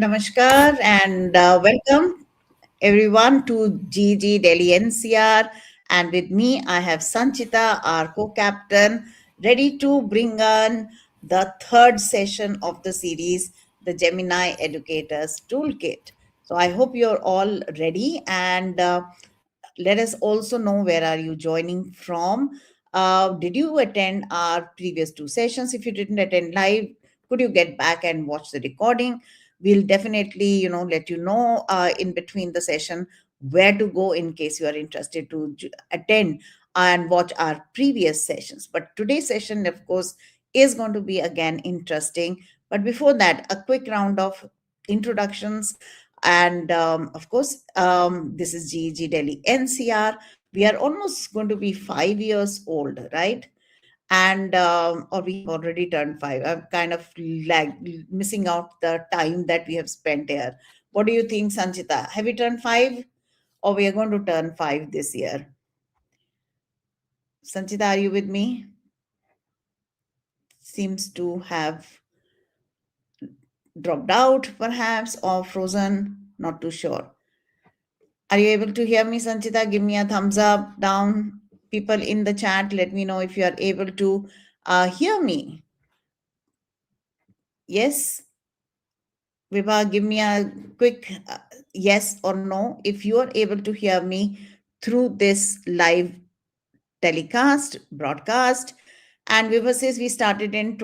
Namaskar and welcome everyone to GG Delhi NCR. And with me, I have Sanchita, our co captain, ready to bring on the third session of the series, the Gemini Educators Toolkit. So I hope you're all ready and let us also know where are you joining from. Did you attend our previous two sessions? If you didn't attend live, could you get back and watch the recording? We'll definitely let you know in between the session where to go in case you are interested to attend and watch our previous sessions. But today's session, of course, is going to be again interesting. But before that, a quick round of introductions. And of course, this is GEG Delhi NCR. We are almost going to be 5 years old, right? And or we have already turned five. I'm kind of missing out the time that we have spent here. What do you think, Sanchita? Have we turned five, or we are going to turn five this year? Sanchita, are you with me? Seems to have dropped out, perhaps, or frozen. Not too sure. Are you able to hear me, Sanchita? Give me a thumbs up, down. People in the chat, let me know if you are able to hear me. Yes, Vibha, give me a quick yes or no if you are able to hear me through this live telecast, broadcast. And Vibha says we started in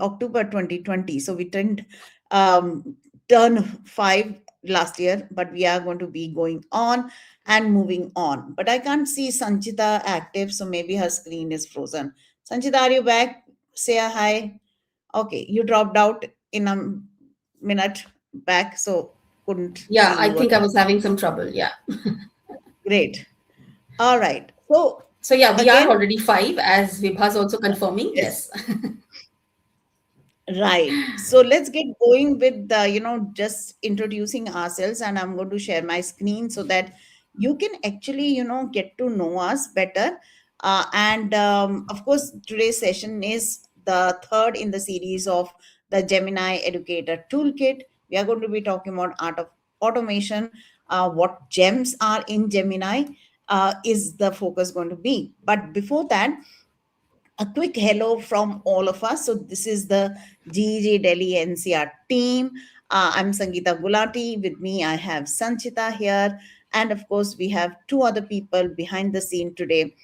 October 2020. So we didn't turn five last year, but we are going to be going on and moving on. But I can't see Sanchita active, so maybe her screen is frozen. Sanchita, are you back? Say a hi. Okay, you dropped out in a minute back, so couldn't Yeah, see I you think I again. was having some trouble. Yeah. Great. All right. So So yeah, we are again, already five, as Vibha's also confirming. yes. Yes. Right. So let's get going with just introducing ourselves, and I'm going to share my screen so that you can actually, get to know us better. And of course, today's session is the third in the series of the Gemini Educator Toolkit. We are going to be talking about art of automation, what gems are in Gemini, is the focus going to be. But before that, a quick hello from all of us. So this is the GEJ Delhi NCR team. I'm Sangeeta Gulati. With me, I have Sanchita here. And of course, we have two other people behind the scene today,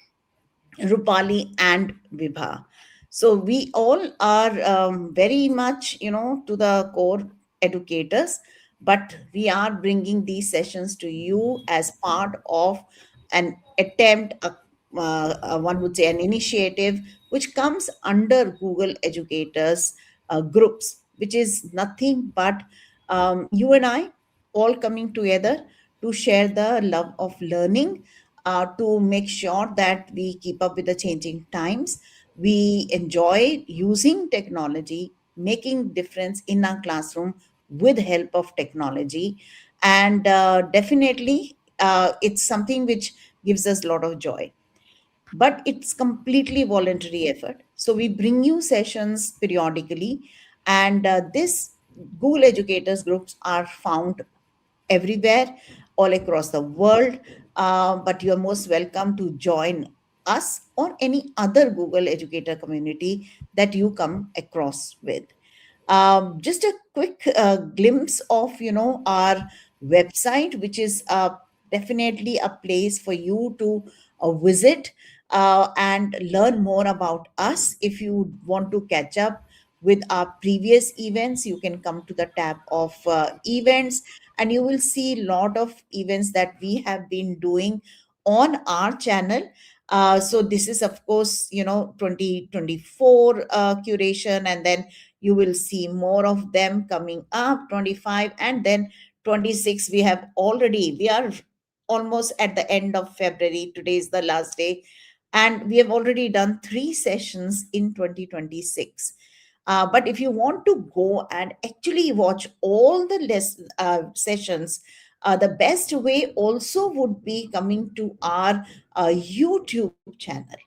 Rupali and Vibha. So we all are very much, to the core educators, but we are bringing these sessions to you as part of an attempt, one would say an initiative, which comes under Google Educators groups, which is nothing but you and I all coming together to share the love of learning, to make sure that we keep up with the changing times. We enjoy using technology, making difference in our classroom with help of technology, and definitely it's something which gives us a lot of joy, but it's completely voluntary effort. So we bring you sessions periodically, and this Google Educators groups are found everywhere, all across the world. But you are most welcome to join us or any other Google Educator community that you come across with. Just a quick glimpse of our website, which is definitely a place for you to visit and learn more about us. If you want to catch up with our previous events, you can come to the tab of events, and you will see a lot of events that we have been doing on our channel. So this is of course 2024 curation, and then you will see more of them coming up 25, and then 26. We are almost at the end of February. Today is the last day, and we have already done three sessions in 2026. But if you want to go and actually watch all the sessions, the best way also would be coming to our YouTube channel.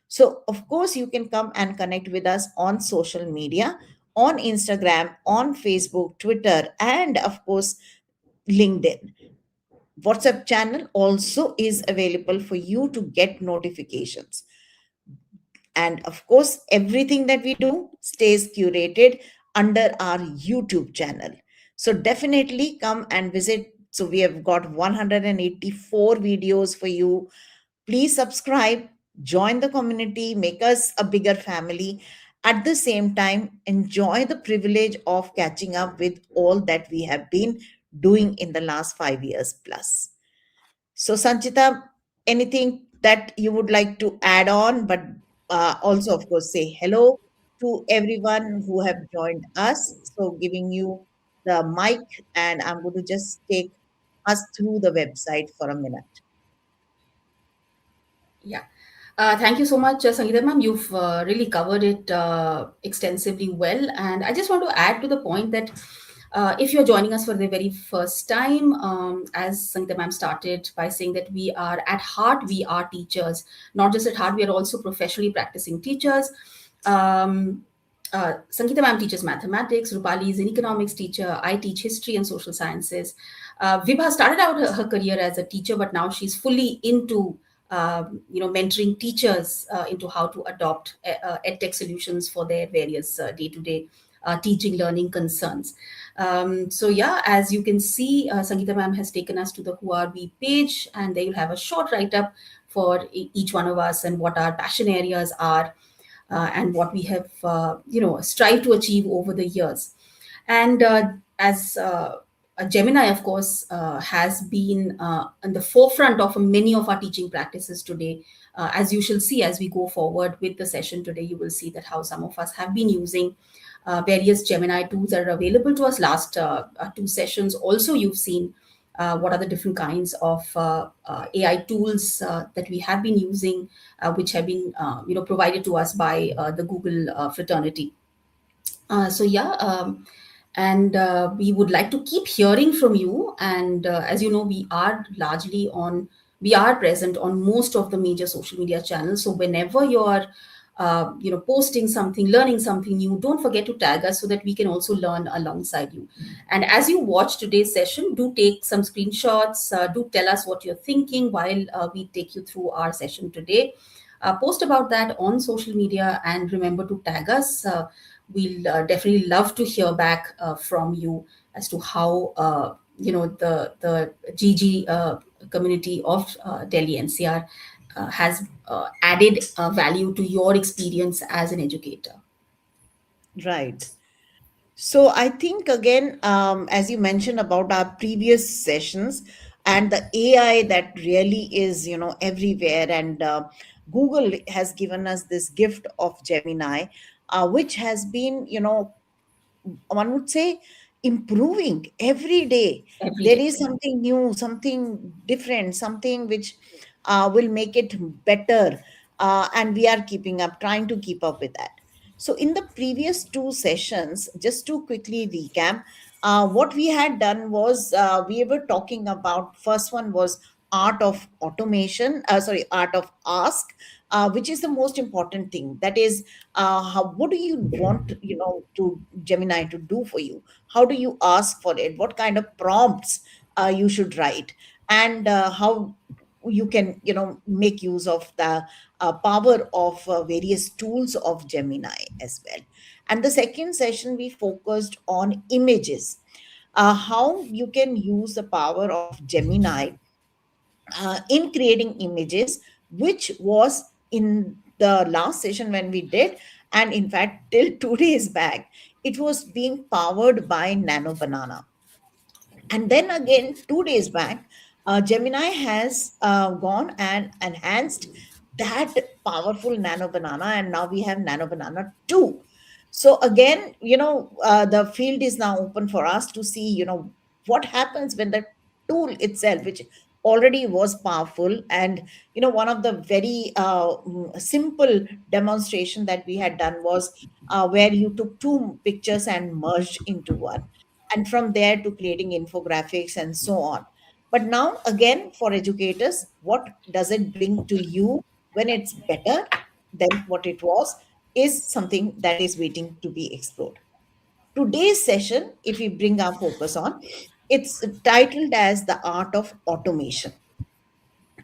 So, of course, you can come and connect with us on social media on Instagram, on Facebook, Twitter, and of course, LinkedIn. WhatsApp channel also is available for you to get notifications. And of course, everything that we do stays curated under our YouTube channel. So definitely come and visit. So we have got 184 videos for you. Please subscribe, join the community, make us a bigger family. At the same time, enjoy the privilege of catching up with all that we have been doing in the last 5 years plus. So, Sanchita, anything that you would like to add on, but also, of course, say hello to everyone who have joined us. So, giving you the mic, and I'm going to just take us through the website for a minute. Yeah. Thank you so much, Sangeeta ma'am. You've really covered it extensively well. And I just want to add to the point that if you're joining us for the very first time, as Sangeeta ma'am started by saying that we are at heart, we are teachers. Not just at heart, we are also professionally practicing teachers. Um, Sangeeta ma'am teaches mathematics. Rupali is an economics teacher. I teach history and social sciences. Vibha started out her career as a teacher, but now she's fully into mentoring teachers into how to adopt edtech solutions for their various day-to-day teaching learning concerns. So yeah, as you can see, Sangeeta ma'am has taken us to the Who Are We page, and they will have a short write-up for each one of us and what our passion areas are, and what we have strived to achieve over the years. And as Gemini, of course, has been on the forefront of many of our teaching practices today. As you shall see as we go forward with the session today, you will see that how some of us have been using various Gemini tools that are available to us. Last two sessions, also, you've seen what are the different kinds of AI tools that we have been using, which have been provided to us by the Google fraternity. So yeah, and we would like to keep hearing from you. And as you know, we are present on most of the major social media channels. So whenever you're posting something, learning something new, don't forget to tag us so that we can also learn alongside you. And as you watch today's session, do take some screenshots. Do tell us what you're thinking while we take you through our session today. Post about that on social media, and remember to tag us. We'll definitely love to hear back from you as to how the GG community of Delhi NCR has added value to your experience as an educator. Right. So I think again, as you mentioned about our previous sessions and the AI that really is, everywhere, and Google has given us this gift of Gemini, which has been, one would say, improving every day. Every There day. is something new, something different, something which will make it better, and we are keeping up, trying to keep up with that. So in the previous two sessions, just to quickly recap, what we had done was, we were talking about, first one was art of automation, sorry, art of ask, which is the most important thing. That is, what do you want, to Gemini to do for you? How do you ask for it? What kind of prompts you should write? And how you can, make use of the power of various tools of Gemini as well. And the second session, we focused on images, how you can use the power of Gemini in creating images, which was in the last session when we did. And in fact, till 2 days back, it was being powered by Nano Banana. And then again, 2 days back, Gemini has gone and enhanced that powerful Nano Banana, and now we have Nano Banana 2. So again, the field is now open for us to see, what happens when the tool itself, which already was powerful, and one of the very simple demonstration that we had done was where you took two pictures and merged into one, and from there to creating infographics and so on. But now, again, for educators, what does it bring to you when it's better than what it was is something that is waiting to be explored. Today's session, if we bring our focus on, it's titled as The Art of Automation.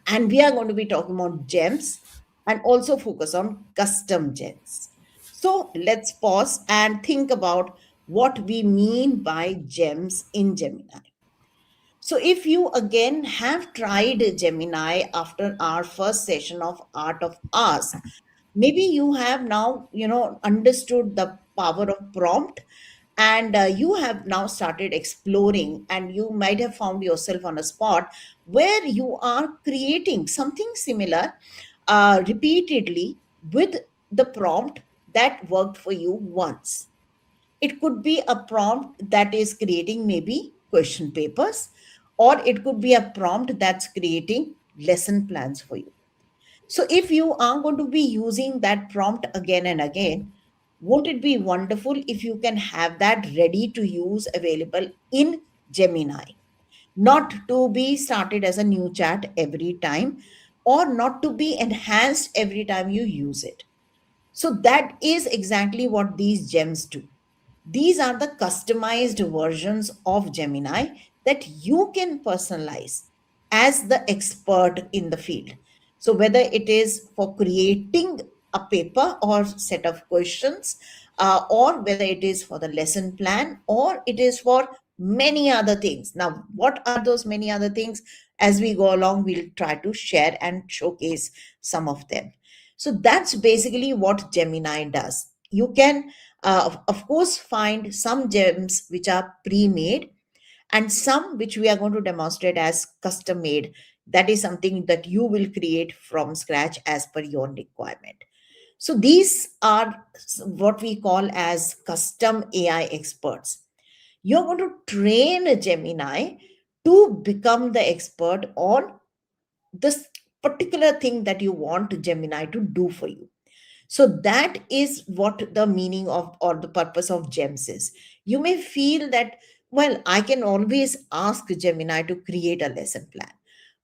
And we are going to be talking about gems and also focus on custom gems. So let's pause and think about what we mean by gems in Gemini. So, if you again have tried Gemini after our first session of Art of Ask, maybe you have now, understood the power of prompt, and you have now started exploring, and you might have found yourself on a spot where you are creating something similar repeatedly with the prompt that worked for you once. It could be a prompt that is creating maybe question papers, or it could be a prompt that's creating lesson plans for you. So, if you are going to be using that prompt again and again, won't it be wonderful if you can have that ready to use available in Gemini? Not to be started as a new chat every time, or not to be enhanced every time you use it. So that is exactly what these gems do. These are the customized versions of Gemini that you can personalize as the expert in the field. So, whether it is for creating a paper or set of questions, or whether it is for the lesson plan, or it is for many other things. Now, what are those many other things? As we go along, we'll try to share and showcase some of them. So, that's basically what Gemini does. You can of course, find some gems which are pre-made and some which we are going to demonstrate as custom made. That is something that you will create from scratch as per your requirement. So these are what we call as custom AI experts. You're going to train a Gemini to become the expert on this particular thing that you want Gemini to do for you. So that is what the meaning of or the purpose of gems is. You may feel that, well, I can always ask Gemini to create a lesson plan.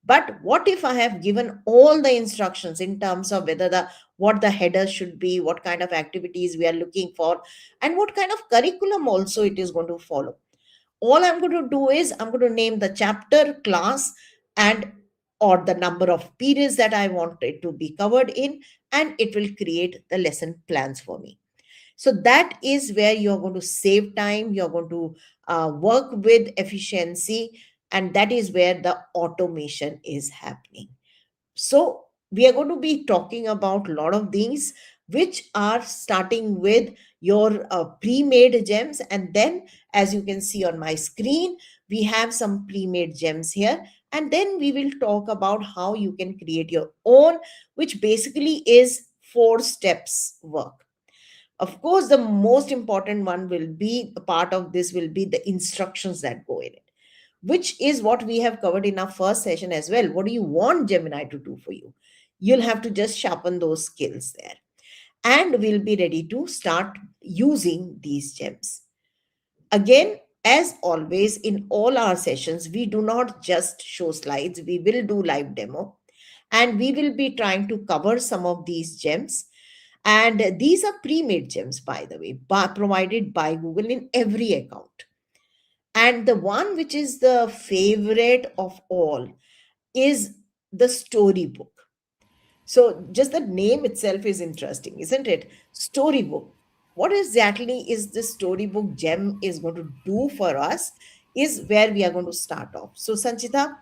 But what if I have given all the instructions in terms of whether the what the header should be, what kind of activities we are looking for, and what kind of curriculum also it is going to follow? All I'm going to do is I'm going to name the chapter, class, and or the number of periods that I want it to be covered in, and it will create the lesson plans for me. So that is where you're going to save time, you're going to work with efficiency, and that is where the automation is happening. So, we are going to be talking about a lot of things which are starting with your pre made gems. And then, as you can see on my screen, we have some pre made gems here. And then we will talk about how you can create your own, which basically is 4 steps work. Of course, the most important one will be a part of this will be the instructions that go in it, which is what we have covered in our first session as well. What do you want Gemini to do for you? You'll have to just sharpen those skills there. And we'll be ready to start using these gems. Again, as always, in all our sessions, we do not just show slides, we will do live demo. And we will be trying to cover some of these gems. And these are pre made gems, by the way, provided by Google in every account. And the one which is the favorite of all is the storybook. So, just the name itself is interesting, isn't it? Storybook. What exactly is the storybook gem is going to do for us is where we are going to start off. So, Sanchita,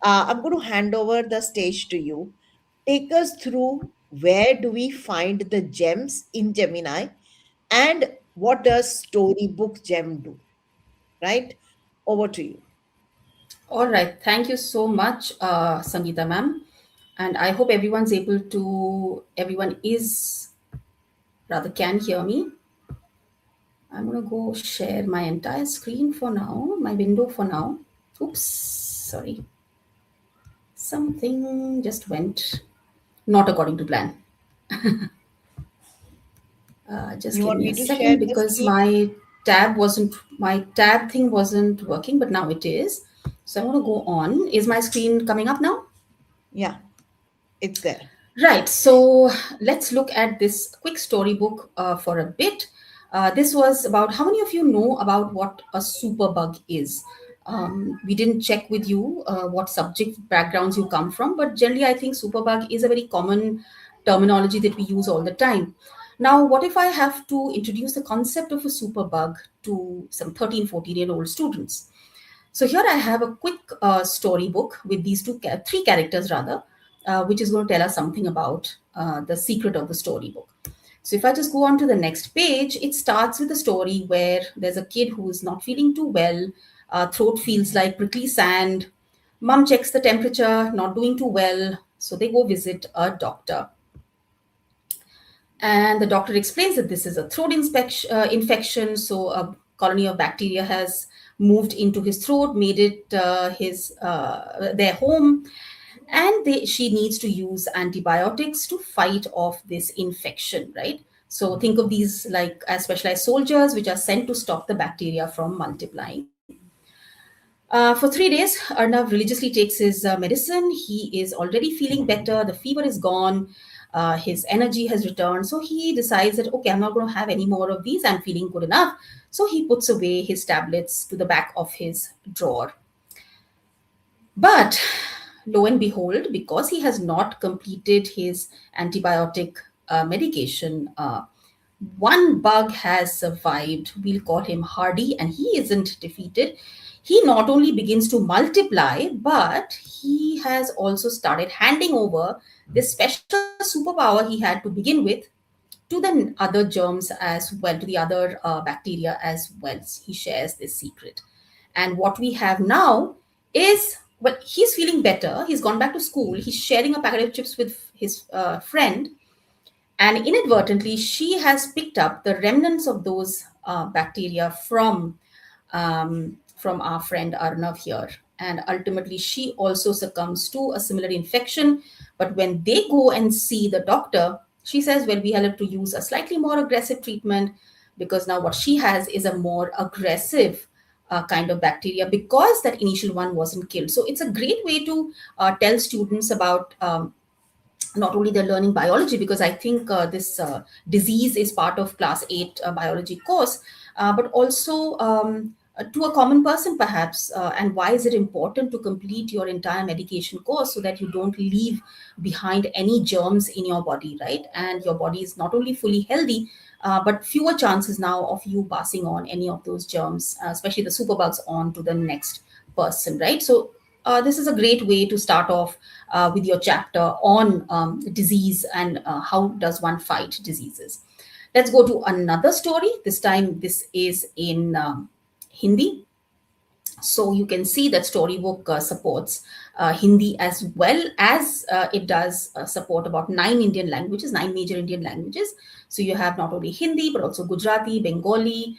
I'm going to hand over the stage to you. Take us through where do we find the gems in Gemini and what does storybook gem do, right? Over to you. All right. Thank you so much, Sangeeta ma'am. And I hope everyone is, rather, can hear me. I'm going to go share my entire screen for now, my window for now. Oops, sorry. Something just went not according to plan. Just You give want me a me to share second the because screen? my tab thing wasn't working, but now it is. So I'm going to go on. Is my screen coming up now? Yeah, it's there. Right. So let's look at this quick storybook for a bit. This was about how many of you know about what a superbug is. We didn't check with you what subject backgrounds you come from, but generally, I think superbug is a very common terminology that we use all the time. Now, what if I have to introduce the concept of a superbug to some 13, 14-year-old students? So here I have a quick storybook with these three characters rather, which is going to tell us something about the secret of the storybook. So if I just go on to the next page, it starts with a story where there's a kid who is not feeling too well, throat feels like prickly sand, mom checks the temperature, not doing too well, so they go visit a doctor. And the doctor explains that this is a infection. So a colony of bacteria has moved into his throat, made it his their home, and she needs to use antibiotics to fight off this infection, right? So think of these like as specialized soldiers which are sent to stop the bacteria from multiplying. For 3 days, Arnav religiously takes his medicine. He is already feeling better. The fever is gone. His energy has returned. So he decides that, okay, I'm not going to have any more of these. I'm feeling good enough. So he puts away his tablets to the back of his drawer. But lo and behold, because he has not completed his antibiotic medication, one bug has survived. We'll call him Hardy, and he isn't defeated. He not only begins to multiply, but he has also started handing over this special superpower he had to begin with to the other germs as well, to the other bacteria as well. He shares this secret. And what we have now is, well, he's feeling better. He's gone back to school. He's sharing a packet of chips with his friend, and inadvertently she has picked up the remnants of those bacteria from our friend Arnav here, and ultimately she also succumbs to a similar infection. But when they go and see the doctor, she says, well, we have to use a slightly more aggressive treatment, because now what she has is a more aggressive kind of bacteria, because that initial one wasn't killed. So it's a great way to tell students about not only they're learning biology, because I think this disease is part of class 8 biology course, but also to a common person perhaps, and why is it important to complete your entire medication course so that you don't leave behind any germs in your body, right? And your body is not only fully healthy, but fewer chances now of you passing on any of those germs, especially the superbugs, on to the next person, right? So this is a great way to start off with your chapter on disease and how does one fight diseases. Let's go to another story. This time, this is in Hindi. So you can see that Storybook supports Hindi as well as it does support about 9 major Indian languages. So you have not only Hindi but also Gujarati, Bengali,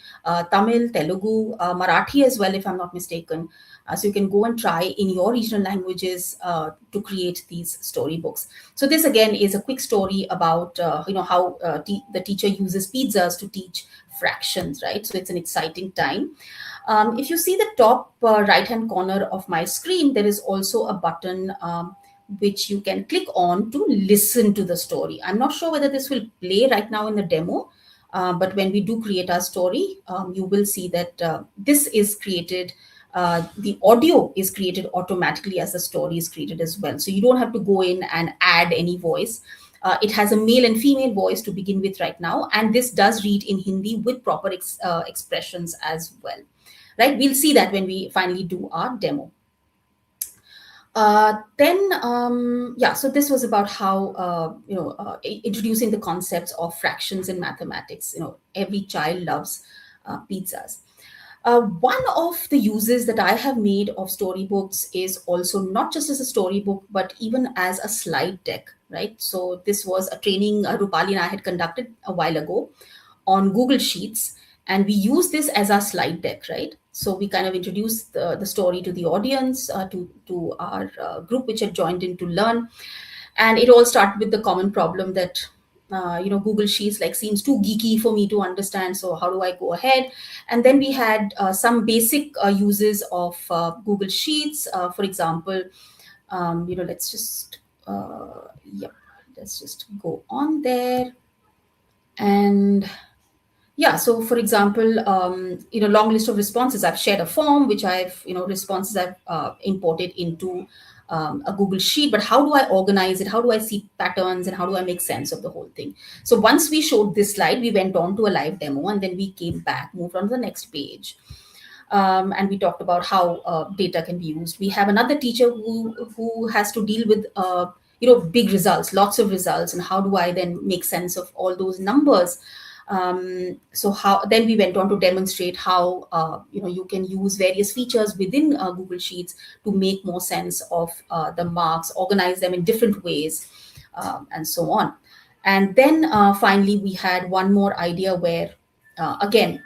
Tamil, Telugu, Marathi as well, if I'm not mistaken. So you can go and try in your regional languages to create these storybooks. So this again is a quick story about how the teacher uses pizzas to teach fractions, right? So it's an exciting time. If you see the top right hand corner of my screen, there is also a button which you can click on to listen to the story. I'm not sure whether this will play right now in the demo, but when we do create our story, you will see that this is created. The audio is created automatically as the story is created as well. So you don't have to go in and add any voice. It has a male and female voice to begin with right now, and this does read in Hindi with proper expressions as well, right? We'll see that when we finally do our demo. Yeah, so this was about how, introducing the concepts of fractions in mathematics. Every child loves pizzas. One of the uses that I have made of storybooks is also not just as a storybook, but even as a slide deck, right? So this was a training Rupali and I had conducted a while ago on Google Sheets, and we use this as our slide deck, right? So we kind of introduce the story to the audience, to our group which had joined in to learn, and it all started with the common problem that Google Sheets like seems too geeky for me to understand. So how do I go ahead? And then we had some basic uses of Google Sheets. For example, let's just let's just go on there. And Yeah, so for example, long list of responses. I've shared a form which responses I've imported into a Google sheet. But how do I organize it? How do I see patterns, and how do I make sense of the whole thing? So once we showed this slide, we went on to a live demo, and then we came back, moved on to the next page, and we talked about how data can be used. We have another teacher who has to deal with big results, lots of results, and how do I then make sense of all those numbers? So how then we went on to demonstrate how you can use various features within Google Sheets to make more sense of the marks, organize them in different ways, and so on. And then finally, we had one more idea where again.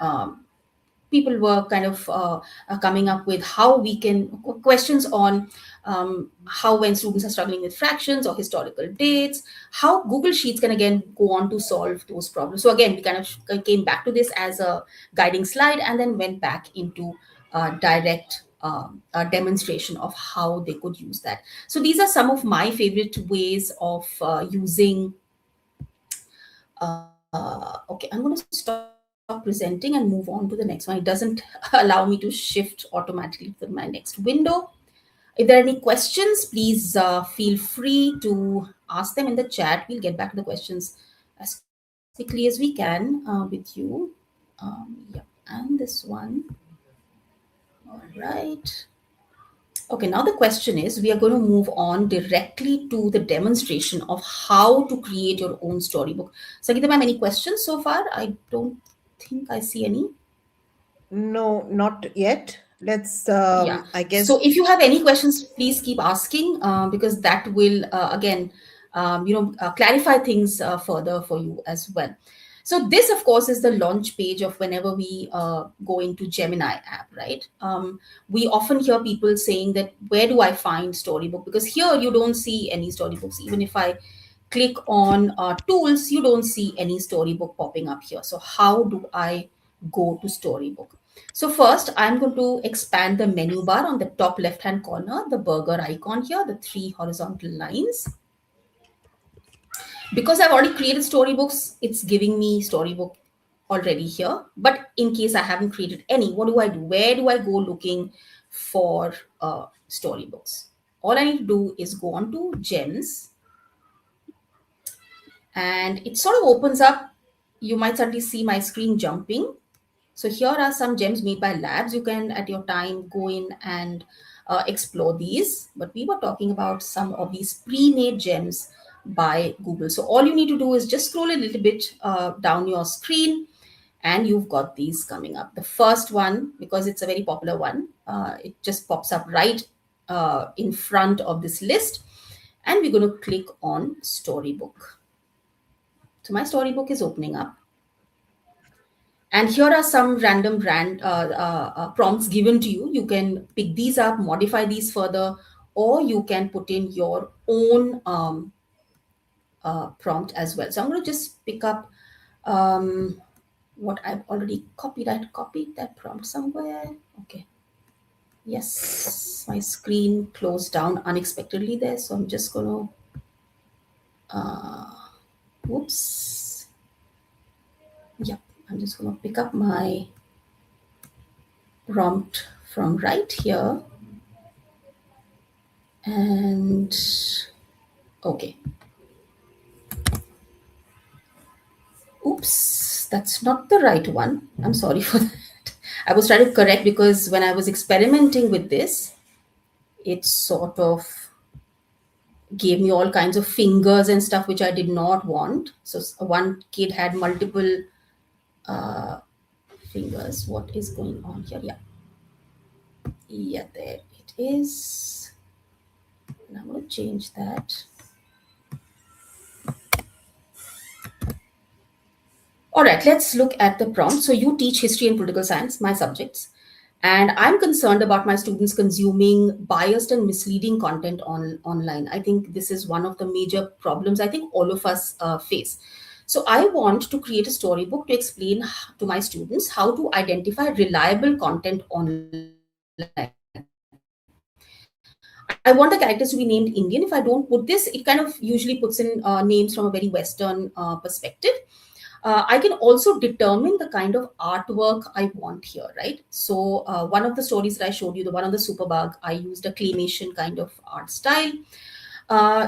People were kind of coming up with how we can questions on how, when students are struggling with fractions or historical dates, how Google Sheets can again go on to solve those problems. So again, we kind of came back to this as a guiding slide, and then went back into direct demonstration of how they could use that. So these are some of my favorite ways of using. Okay, I'm going to stop presenting and move on to the next one. It doesn't allow me to shift automatically to my next window. If there are any questions, please feel free to ask them in the chat. We'll get back to the questions as quickly as we can with you. Yeah, and this one. All right. Okay, now the question is, we are going to move on directly to the demonstration of how to create your own storybook. Sangeeta ma'am, any questions so far? I don't think I see any. No, not yet. Let's, Yeah. I guess. So if you have any questions, please keep asking, because that will again, clarify things further for you as well. So this, of course, is the launch page of whenever we go into Gemini app, right? We often hear people saying that, where do I find Storybook? Because here you don't see any storybooks. Even if I click on tools, you don't see any storybook popping up here. So how do I go to Storybook? So first, I'm going to expand the menu bar on the top left-hand corner, the burger icon here, the three horizontal lines. Because I've already created storybooks, it's giving me storybook already here. But in case I haven't created any, what do I do? Where do I go looking for storybooks? All I need to do is go on to gems, and it sort of opens up. You might suddenly see my screen jumping. So here are some gems made by labs. You can, at your time, go in and explore these. But we were talking about some of these pre-made gems by Google. So all you need to do is just scroll a little bit down your screen, and you've got these coming up. The first one, because it's a very popular one, it just pops up right in front of this list. And we're going to click on Storybook. So my Storybook is opening up. And here are some random prompts given to you. You can pick these up, modify these further, or you can put in your own prompt as well. So I'm going to just pick up what I've already copied. I copied that prompt somewhere. Okay. Yes, my screen closed down unexpectedly there. So I'm just going to, whoops. Yep, I'm just going to pick up my prompt from right here. And okay. Oops, that's not the right one. I'm sorry for that. I was trying to correct, because when I was experimenting with this, it sort of gave me all kinds of fingers and stuff which I did not want. So one kid had multiple fingers. What is going on here? Yeah. Yeah, there it is. And I'm going to change that. All right, let's look at the prompt. So you teach history and political science, my subjects, and I'm concerned about my students consuming biased and misleading content online. I think this is one of the major problems I think all of us face. So I want to create a storybook to explain to my students how to identify reliable content online. I want the characters to be named Indian. If I don't put this, it kind of usually puts in names from a very Western perspective. I can also determine the kind of artwork I want here, right? So, one of the stories that I showed you, the one on the superbug, I used a claymation kind of art style.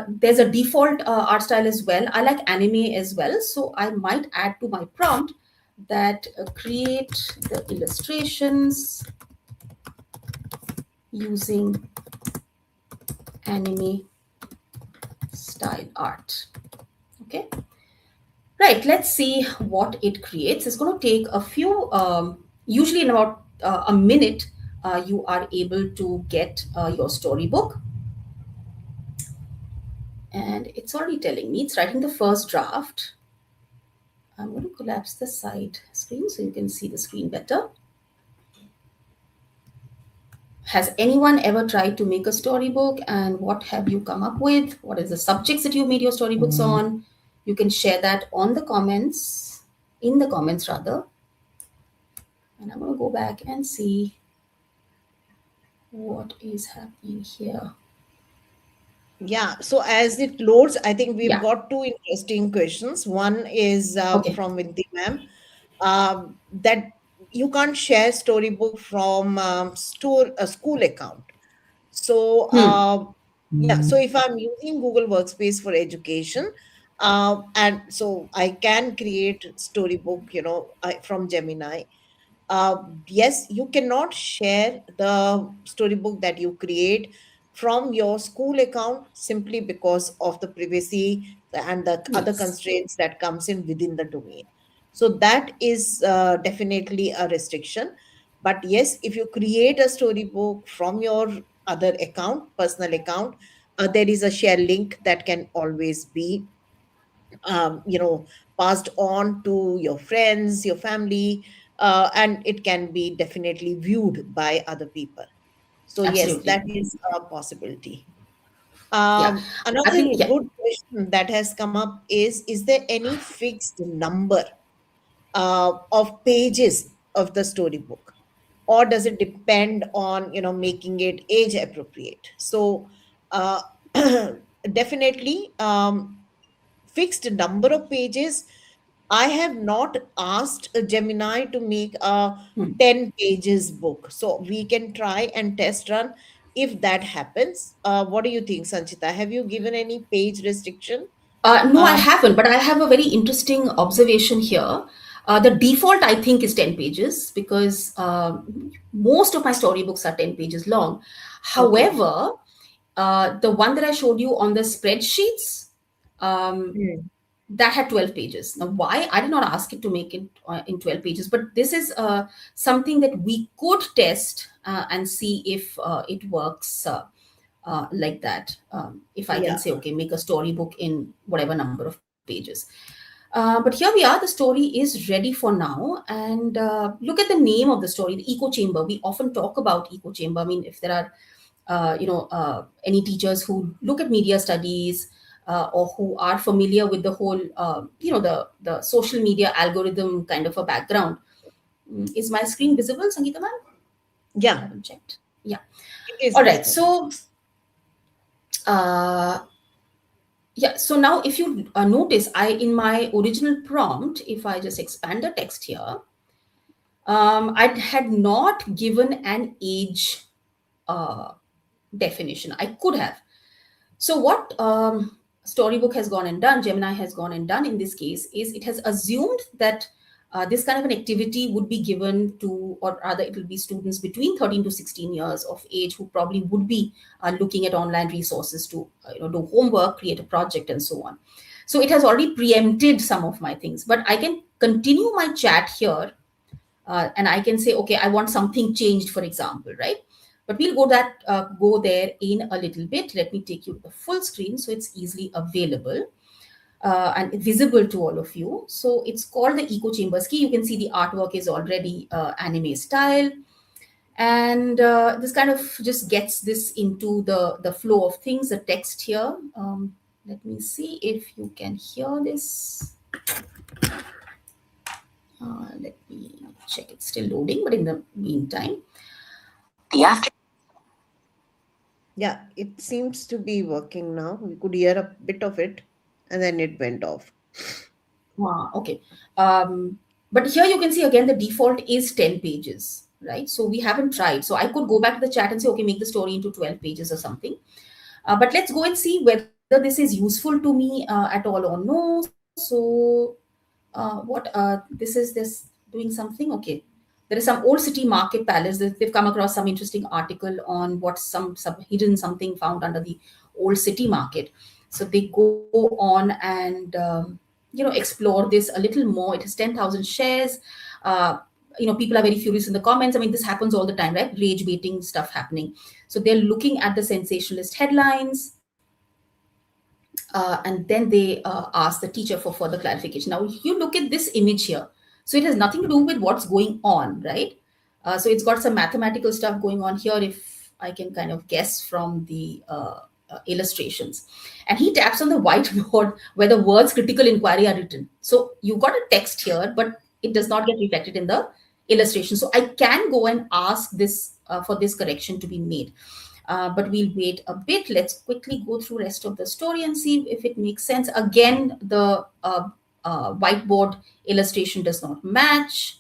There's a default art style as well. I like anime as well, so I might add to my prompt that create the illustrations using anime style art. Okay, right. Let's see what it creates. It's going to take a few, usually in about a minute. You are able to get your storybook, and it's already telling me it's writing the first draft. I'm going to collapse the side screen so you can see the screen better. Has anyone ever tried to make a storybook, and what have you come up with? What is the subjects that you made your storybooks on? You can share that on the comments, in the comments rather. And I'm going to go back and see what is happening here. Yeah, so as it loads, I think we've Yeah. got two interesting questions. One is Okay. from Vinti ma'am, that you can't share storybook from store a school account. So Hmm. yeah, so if I'm using Google Workspace for education, and so I can create storybook, from Gemini. uh, yes, you cannot share the storybook that you create from your school account simply because of the privacy and the other Yes. constraints that comes in within the domain. So that is definitely a restriction. But yes, if you create a storybook from your other account, personal account, there is a share link that can always be passed on to your friends, your family, and it can be definitely viewed by other people. So yes, Absolutely. that is a possibility. Yeah. I Another think, yeah. good question that has come up is there any fixed number of pages of the storybook, or does it depend on making it age appropriate? So uh, definitely, fixed number of pages. I have not asked Gemini to make a Hmm. 10 pages book. So we can try and test run if that happens. What do you think, Sanchita? Have you given any page restriction? No, I Um, haven't, but I have a very interesting observation here. The default, I think, is 10 pages because most of my storybooks are 10 pages long. okay. However, the one that I showed you on the spreadsheets, um, Hmm. that had 12 pages. Now, why? I did not ask it to make it in 12 pages, but this is something that we could test and see if it works like that. If I can Yeah. say, okay, make a storybook in whatever number of pages. But here we are, the story is ready for now. And look at the name of the story, the echo chamber. We often talk about echo chamber. I mean, if there are any teachers who look at media studies or who are familiar with the whole, the social media algorithm kind of a background. Is my screen visible, Sangeeta ma'am? I Yeah, haven't checked. Yeah. it is All right. visible. So, uh, yeah. So now, if you notice, I in my original prompt, if I just expand the text here, I had not given an age uh, definition. I could have. So what Storybook has gone and done, Gemini has gone and done in this case is it has assumed that this kind of an activity would be given to, or rather, it will be students between 13 to 16 years of age who probably would be looking at online resources to, do homework, create a project, and so on. So it has already preempted some of my things, but I can continue my chat here and I can say, okay, I want something changed, for example, right? But we'll go there in a little bit. Let me take you to the full screen so it's easily available and visible to all of you. So it's called the Echo Chambers key. You can see the artwork is already anime style, and this kind of just gets this into the flow of things. The text here. Let me see if you can hear this. Let me check. It's still loading, but in the meantime, the after. Yeah, it seems to be working now. We could hear a bit of it and then it went off. Okay. Um, but here you can see again the default is 10 pages, right? So we haven't tried. So I could go back to the chat and say, okay, make the story into 12 pages or something. But let's go and see whether this is useful to me at all or no. So what this is this doing something. Okay, there is some old city market palace. They've come across some interesting article on what some hidden something found under the old city market. So they go on and explore this a little more. It has 10,000 shares. uh, People are very furious in the comments. I mean, this happens all the time, right? Rage baiting stuff happening. So they're looking at the sensationalist headlines, and then they ask the teacher for further clarification. Now, you look at this image here. So it has nothing to do with what's going on, right? So it's got some mathematical stuff going on here, if I can kind of guess from the illustrations. And he taps on the whiteboard where the words critical inquiry are written. So you've got a text here, but it does not get reflected in the illustration. So I can go and ask this for this correction to be made. But we'll wait a bit. Let's quickly go through rest of the story and see if it makes sense. Again, the whiteboard illustration does not match.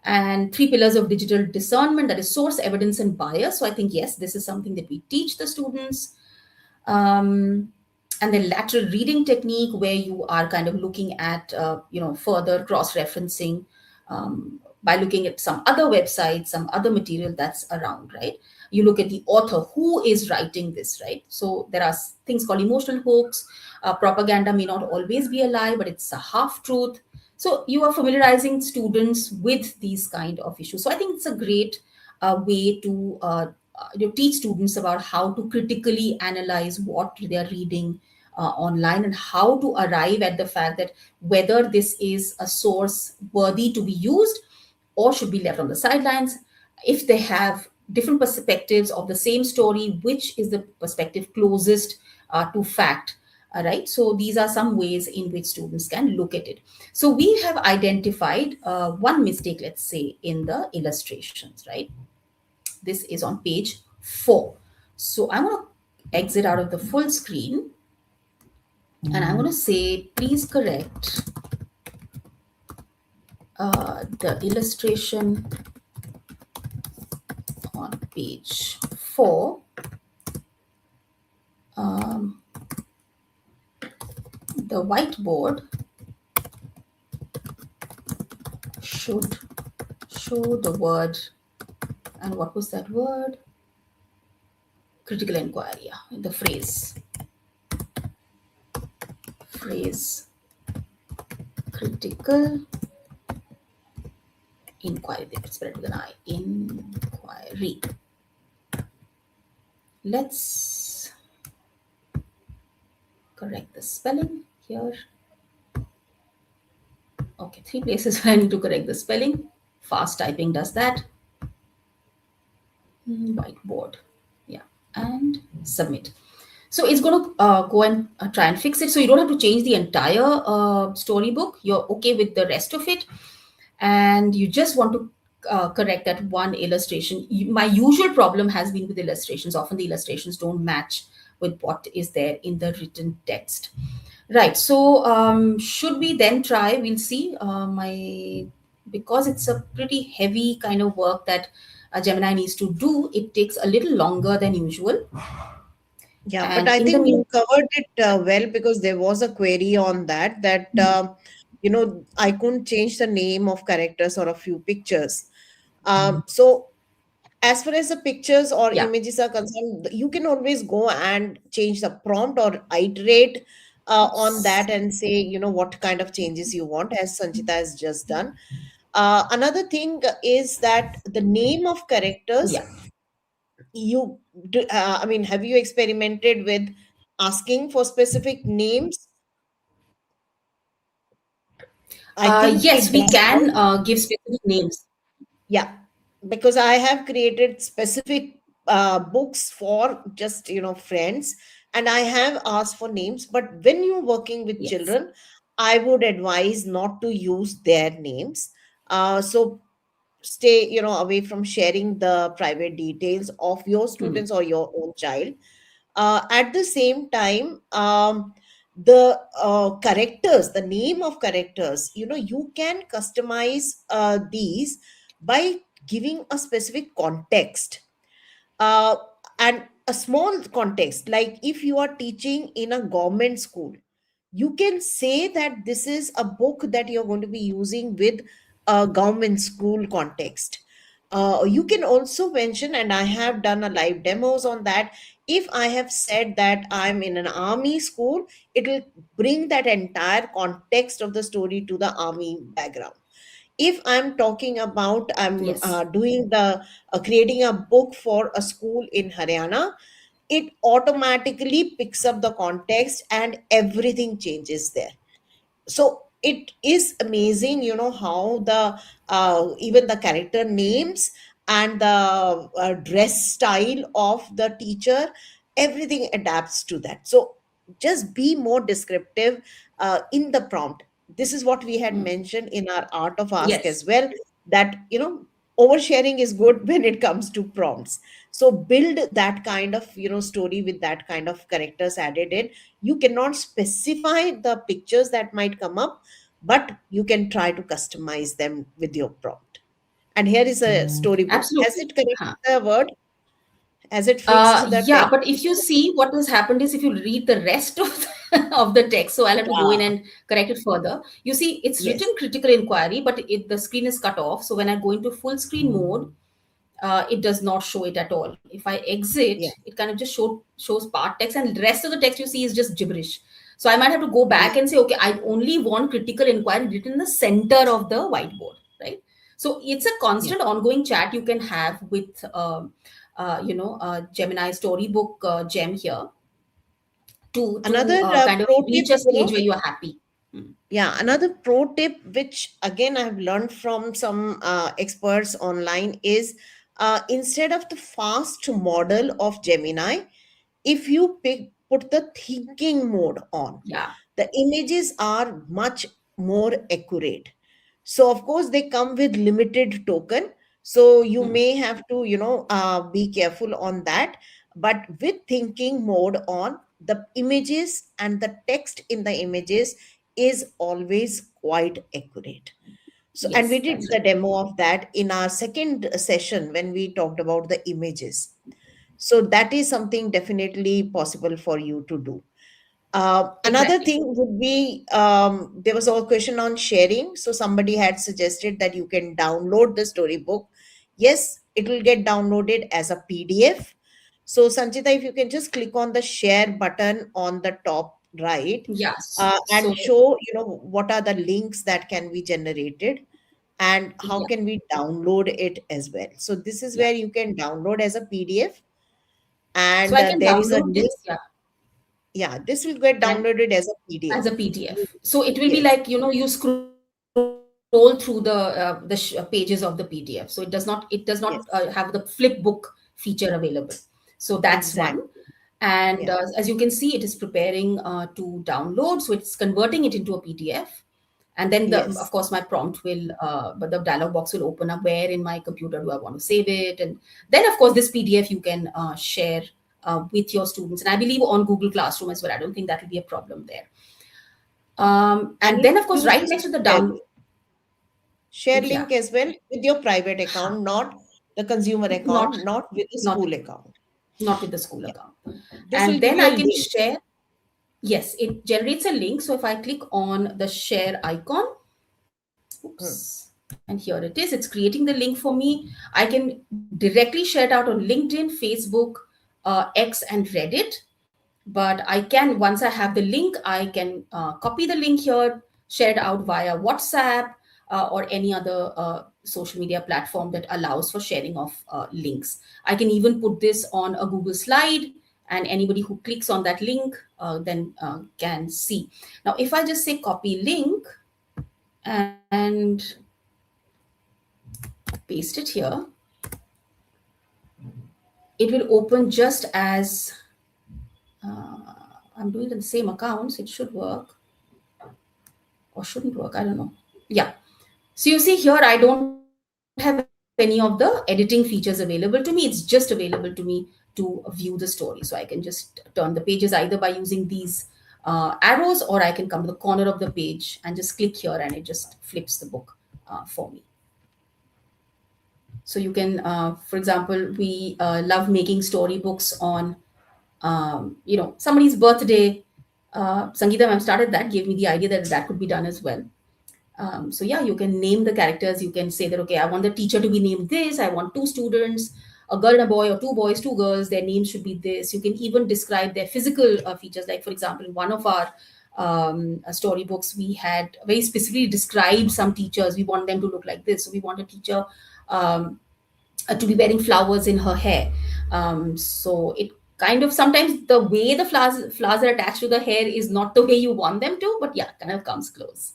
And three pillars of digital discernment, that is source, evidence, and bias. So I think, yes, this is something that we teach the students. um, and the lateral reading technique, where you are kind of looking at further cross referencing by looking at some other websites, some other material that's around, right? You look at the author, who is writing this, right? So there are things called emotional hooks. Propaganda may not always be a lie, but it's a half truth. So you are familiarizing students with these kind of issues. So I think it's a great way to teach students about how to critically analyze what they are reading online, and how to arrive at the fact that whether this is a source worthy to be used or should be left on the sidelines. If they have different perspectives of the same story, which is the perspective closest to fact? Right. So these are some ways in which students can look at it. So we have identified one mistake, let's say, in the illustrations, right? This is on page 4. So I'm going to exit out of the full screen, and I'm going to say, please correct the illustration on page 4. Um, the whiteboard should show the word, and what was that word? Critical inquiry. Yeah, the phrase critical inquiry. They spell it with an I. Inquiry. Let's correct the spelling here. Okay, 3 places where I need to correct the spelling. Fast typing does that. Whiteboard. Yeah, and submit. So it's going to go and try and fix it. So you don't have to change the entire storybook. You're okay with the rest of it, and you just want to correct that one illustration. My usual problem has been with illustrations. Often the illustrations don't match with what is there in the written text. Right. So should we then try? We'll see. Because it's a pretty heavy kind of work that Gemini needs to do. It takes a little longer than usual. Yeah, but And I in the think you mean, covered it well, because there was a query on that I couldn't change the name of characters or a few pictures. So as far as the pictures or yeah, images are concerned, you can always go and change the prompt or iterate on that and say, what kind of changes you want, as Sanchita has just done. Another thing is that the name of characters, yeah. you do, I mean, have you experimented with asking for specific names? I think Yes, it we does can not. give specific names. Yeah, because I have created specific books for just friends, and I have asked for names. But when you're working with Yes. children, I would advise not to use their names. So stay away from sharing the private details of your Hmm. students or your own child. At the same time, The characters, the name of characters, you can customize these by giving a specific context, uh, and a small context. Like if you are teaching in a government school, you can say that this is a book that you're going to be using with a government school context. You can also mention, and I have done a live demos on that. If I have said that I'm in an army school, it will bring that entire context of the story to the army background. If I'm talking about, I'm Yes. doing the creating a book for a school in Haryana, it automatically picks up the context and everything changes there. So it is amazing, how the even the character names and the dress style of the teacher, everything adapts to that. So just be more descriptive in the prompt. This is what we had Mm. mentioned in our art of ask Yes. as well, that oversharing is good when it comes to prompts. So build that kind of story with that kind of characters added in. You cannot specify the pictures that might come up, but you can try to customize them with your prompt. And here is a storybook. Has Absolutely. it corrected Huh. the word? Has it fixed the Yeah, text? but if you see what has happened is if you read the rest of of the text, so I'll have to go in Yeah. and correct it further. You see, it's written Yes. critical inquiry, but the screen is cut off. So when I go into full screen mode, it does not show it at all. If I exit, Yeah. it kind of just shows part text, and the rest of the text you see is just gibberish. So I might have to go Yeah. back and say, okay, I only want critical inquiry written in the center of the whiteboard, right? So it's a Yeah. constant ongoing chat you can have with, Gemini Storybook gem here to Another kind of pro tip, reach a stage where you're happy. Mm. yeah, another pro tip, which again I have learned from some experts online, is instead of the fast model of Gemini, if you put the thinking mode on, Yeah. the images are much more accurate. So of course they come with limited token, so you Mm. may have to be careful on that. But with thinking mode on, the images and the text in the images is always quite accurate. So, and we Yes, did that's the right. demo of that in our second session when we talked about the images. So that is something definitely possible for you to do. Another Exactly. thing would be, there was a question on sharing. So somebody had suggested that you can download the storybook. Yes, it will get downloaded as a PDF. So Sanchita, if you can just click on the share button on the top right, Yes. and So show, what are the links that can be generated and how yeah, can we download it as well. So this is yeah. where you can download as a PDF, So and I can there is a download link. this, yeah, Yeah, this will get and downloaded as a as a PDF. PDF. So it will be Yes, like, you scroll through the pages of the PDF. So it does not have the yes, flip book feature available. So that's one. exactly. And Yeah, as you can see, it is preparing to download. So it's converting it into a PDF. And then of yes. course my prompt will but the dialog box will open up, where in my computer do I want to save it, and then of course this PDF you can share with your students, and I believe on Google Classroom as well. I don't think that will be a problem there. And And you then of can course use right this next to the share down, share yeah, link as well with your private account, not the consumer not account, not with the not school account. not with the school Yeah. account. This will And give then you a I can link. share. Yes, it generates a link. So if I click on the share icon, Hmm. oops, and here it is. It's creating the link for me. I can directly share it out on LinkedIn, Facebook, X, and Reddit. But I can, once I have the link, I can copy the link here, share it out via WhatsApp or any other social media platform that allows for sharing of links. I can even put this on a Google slide, and anybody who clicks on that link then can see. Now, if I just say copy link and paste it here, it will open just as I'm doing it in the same accounts. It should work or shouldn't work. I don't know. Yeah. So you see here, I don't have any of the editing features available to me. It's just available to me to view the story. So I can just turn the pages either by using these arrows, or I can come to the corner of the page and just click here and it just flips the book for me. So you can, for example, we love making storybooks on, somebody's birthday. Sangeeta ma'am started that, gave me the idea that that could be done as well. So yeah, you can name the characters. You can say that, okay, I want the teacher to be named this. I want two students, a girl and a boy, or two boys, two girls. Their names should be this. You can even describe their physical features. Like for example, in one of our storybooks, we had very specifically described some teachers. We want them to look like this. So we want a teacher um, to be wearing flowers in her hair. So it kind of, sometimes the way the flowers are attached to the hair is not the way you want them to, but yeah, kind of comes close.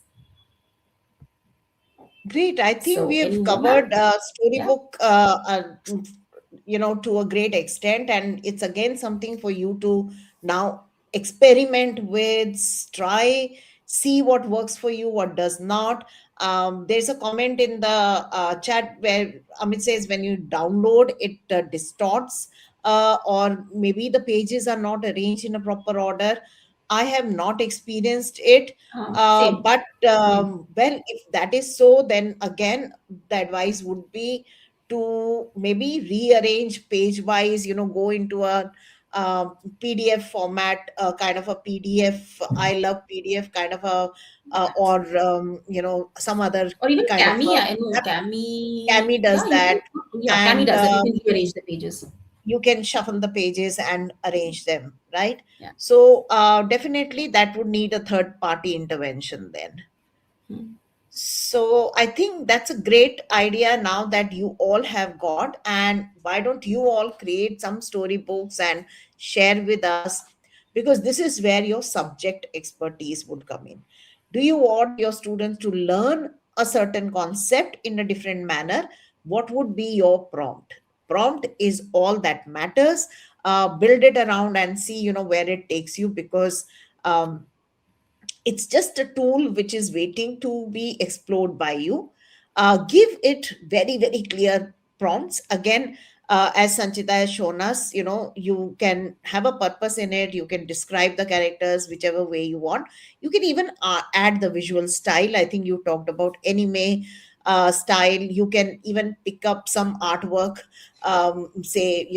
Great. I think So we any have more, ma'am? covered Yeah. storybook, to a great extent, and it's again something for you to now experiment with, try, see what works for you, what does not. There's a comment in the chat where Amit says when you download it distorts, or maybe the pages are not arranged in a proper order. I have not experienced it, Same. but Hmm. well, if that is so, then again, the advice would be to maybe rearrange page wise, go into a PDF format, kind of a PDF. I love PDF kind of a, or some other Or even kind of Cami, a. I know Cami. Cami Yeah, does you can. that, Yeah, Cami and does that. You can rearrange the pages. you can shuffle the pages and arrange them, right? Yeah. So definitely that would need a third party intervention then. Hmm. So I think that's a great idea now that you all have got. And why don't you all create some storybooks and share with us? Because this is where your subject expertise would come in. Do you want your students to learn a certain concept in a different manner? What would be your prompt? Prompt is all that matters. Build it around and see, where it takes you, because um, it's just a tool which is waiting to be explored by you. Give it very, very clear prompts. Again, as Sanchita has shown us, you can have a purpose in it. You can describe the characters whichever way you want. You can even add the visual style. I think you talked about anime style. You can even pick up some artwork, say,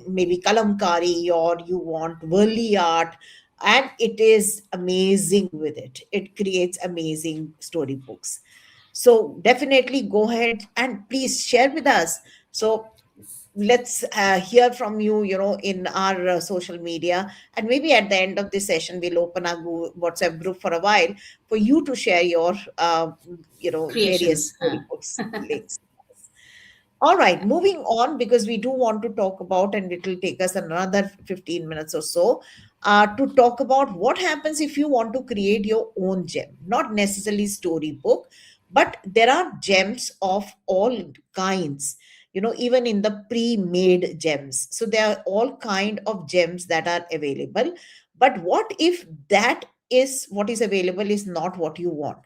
maybe kalamkari, or you want worldly art, and it is amazing with it. It creates amazing storybooks. So definitely go ahead and please share with us. So let's hear from you, in our social media, and maybe at the end of this session we'll open our WhatsApp group for a while for you to share your various Creations. storybooks links. All right, moving on, because we do want to talk about, and it will take us another 15 minutes or so, to talk about what happens if you want to create your own gem. Not necessarily storybook, but there are gems of all kinds, even in the pre-made gems. So there are all kind of gems that are available. But what if that is what is available is not what you want?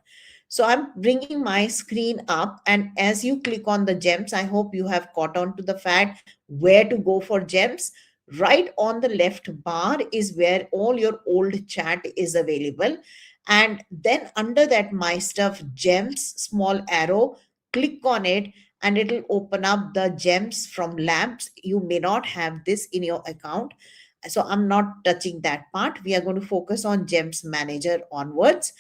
So I'm bringing my screen up, and as you click on the gems, I hope you have caught on to the fact where to go for gems. Right on the left bar is where all your old chat is available. And then under that My Stuff Gems small arrow, click on it and it'll open up the gems from labs. You may not have this in your account. So I'm not touching that part. We are going to focus on Gems Manager onwards.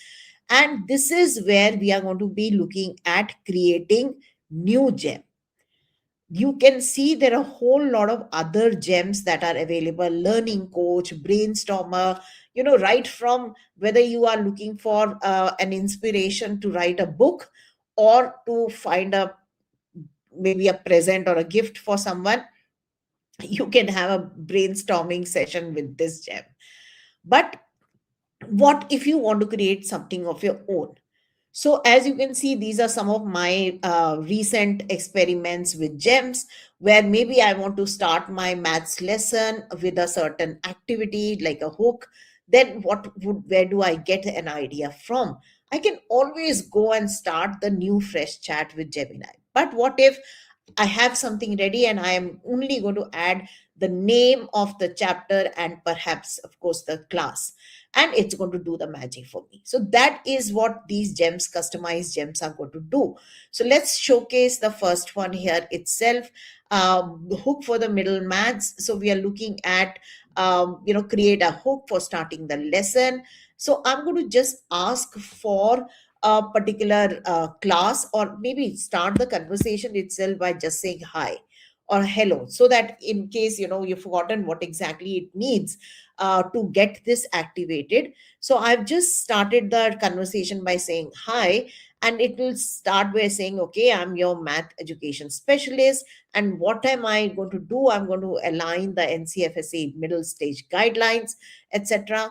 And this is where we are going to be looking at creating new gem. You can see there are a whole lot of other gems that are available: learning coach, brainstormer, right from whether you are looking for an inspiration to write a book, or to find a maybe a present or a gift for someone. You can have a brainstorming session with this gem. But what if you want to create something of your own? So, as you can see, these are some of my recent experiments with gems, where maybe I want to start my maths lesson with a certain activity like a hook. Then, where do I get an idea from? I can always go and start the new fresh chat with Gemini. But what if I have something ready and I am only going to add the name of the chapter and perhaps, of course, the class? and it's going to do the magic for me. So that is what these gems, customized gems, are going to do. So let's showcase the first one here itself. The hook for the middle maths. So we are looking at create a hook for starting the lesson. So I'm going to just ask for a particular class, or maybe start the conversation itself by just saying hi or hello, so that in case you've forgotten what exactly it needs to get this activated. So I've just started the conversation by saying hi, and it will start by saying, okay, I'm your math education specialist, and what am I going to do? I'm going to align the NCFSA middle stage guidelines, etc.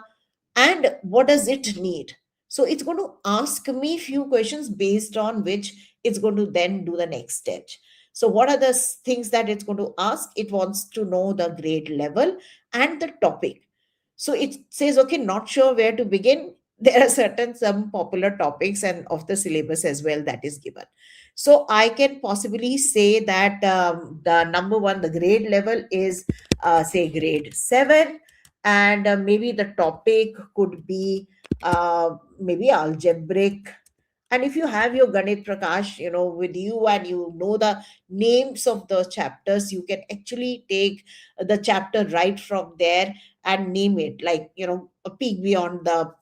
And what does it need? So it's going to ask me few questions based on which it's going to then do the next stage. So what are the things that it's going to ask? It wants to know the grade level and the topic. So it says, okay, not sure where to begin. There are certain some popular topics and of the syllabus as well that is given. So I can possibly say that the number one, the grade level is say grade 7, and maybe the topic could be maybe algebraic. And if you have your Ganit Prakash, with you, and you know the names of the chapters, you can actually take the chapter right from there and name it, like, a peek beyond the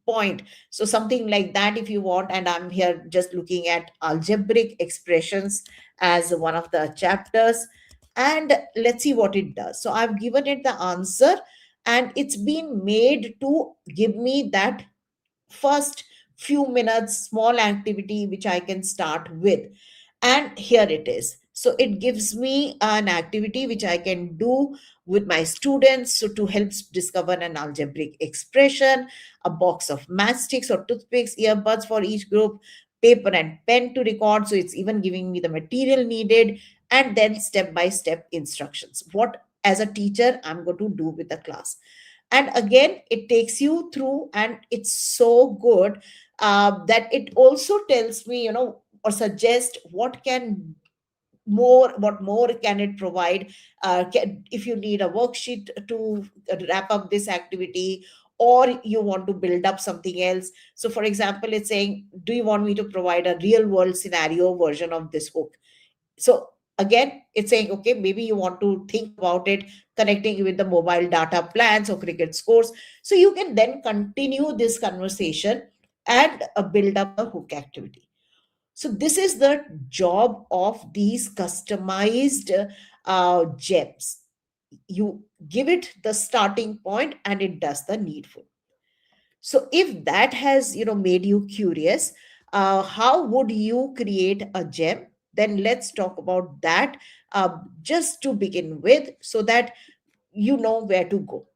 point. So something like that if you want. And I'm here just looking at algebraic expressions as one of the chapters. And let's see what it does. So I've given it the answer, and it's been made to give me that first few minutes small activity which I can start with. And here it is. So it gives me an activity which I can do with my students, so to help discover an algebraic expression, a box of matchsticks or toothpicks, earbuds for each group, paper and pen to record. So it's even giving me the material needed, and then step by step instructions, what as a teacher I'm going to do with the class. And again, it takes you through, and it's so good that it also tells me, or suggest what more can it provide. If you need a worksheet to wrap up this activity, or you want to build up something else. So for example, it's saying, do you want me to provide a real world scenario version of this hook? So again, it's saying, okay, maybe you want to think about it, connecting with the mobile data plans or cricket scores. So you can then continue this conversation and build up the hook activity. So this is the job of these customized gems. You give it the starting point, and it does the needful. So if that has made you curious, how would you create a gem? Then let's talk about that, just to begin with, so that you know where to go.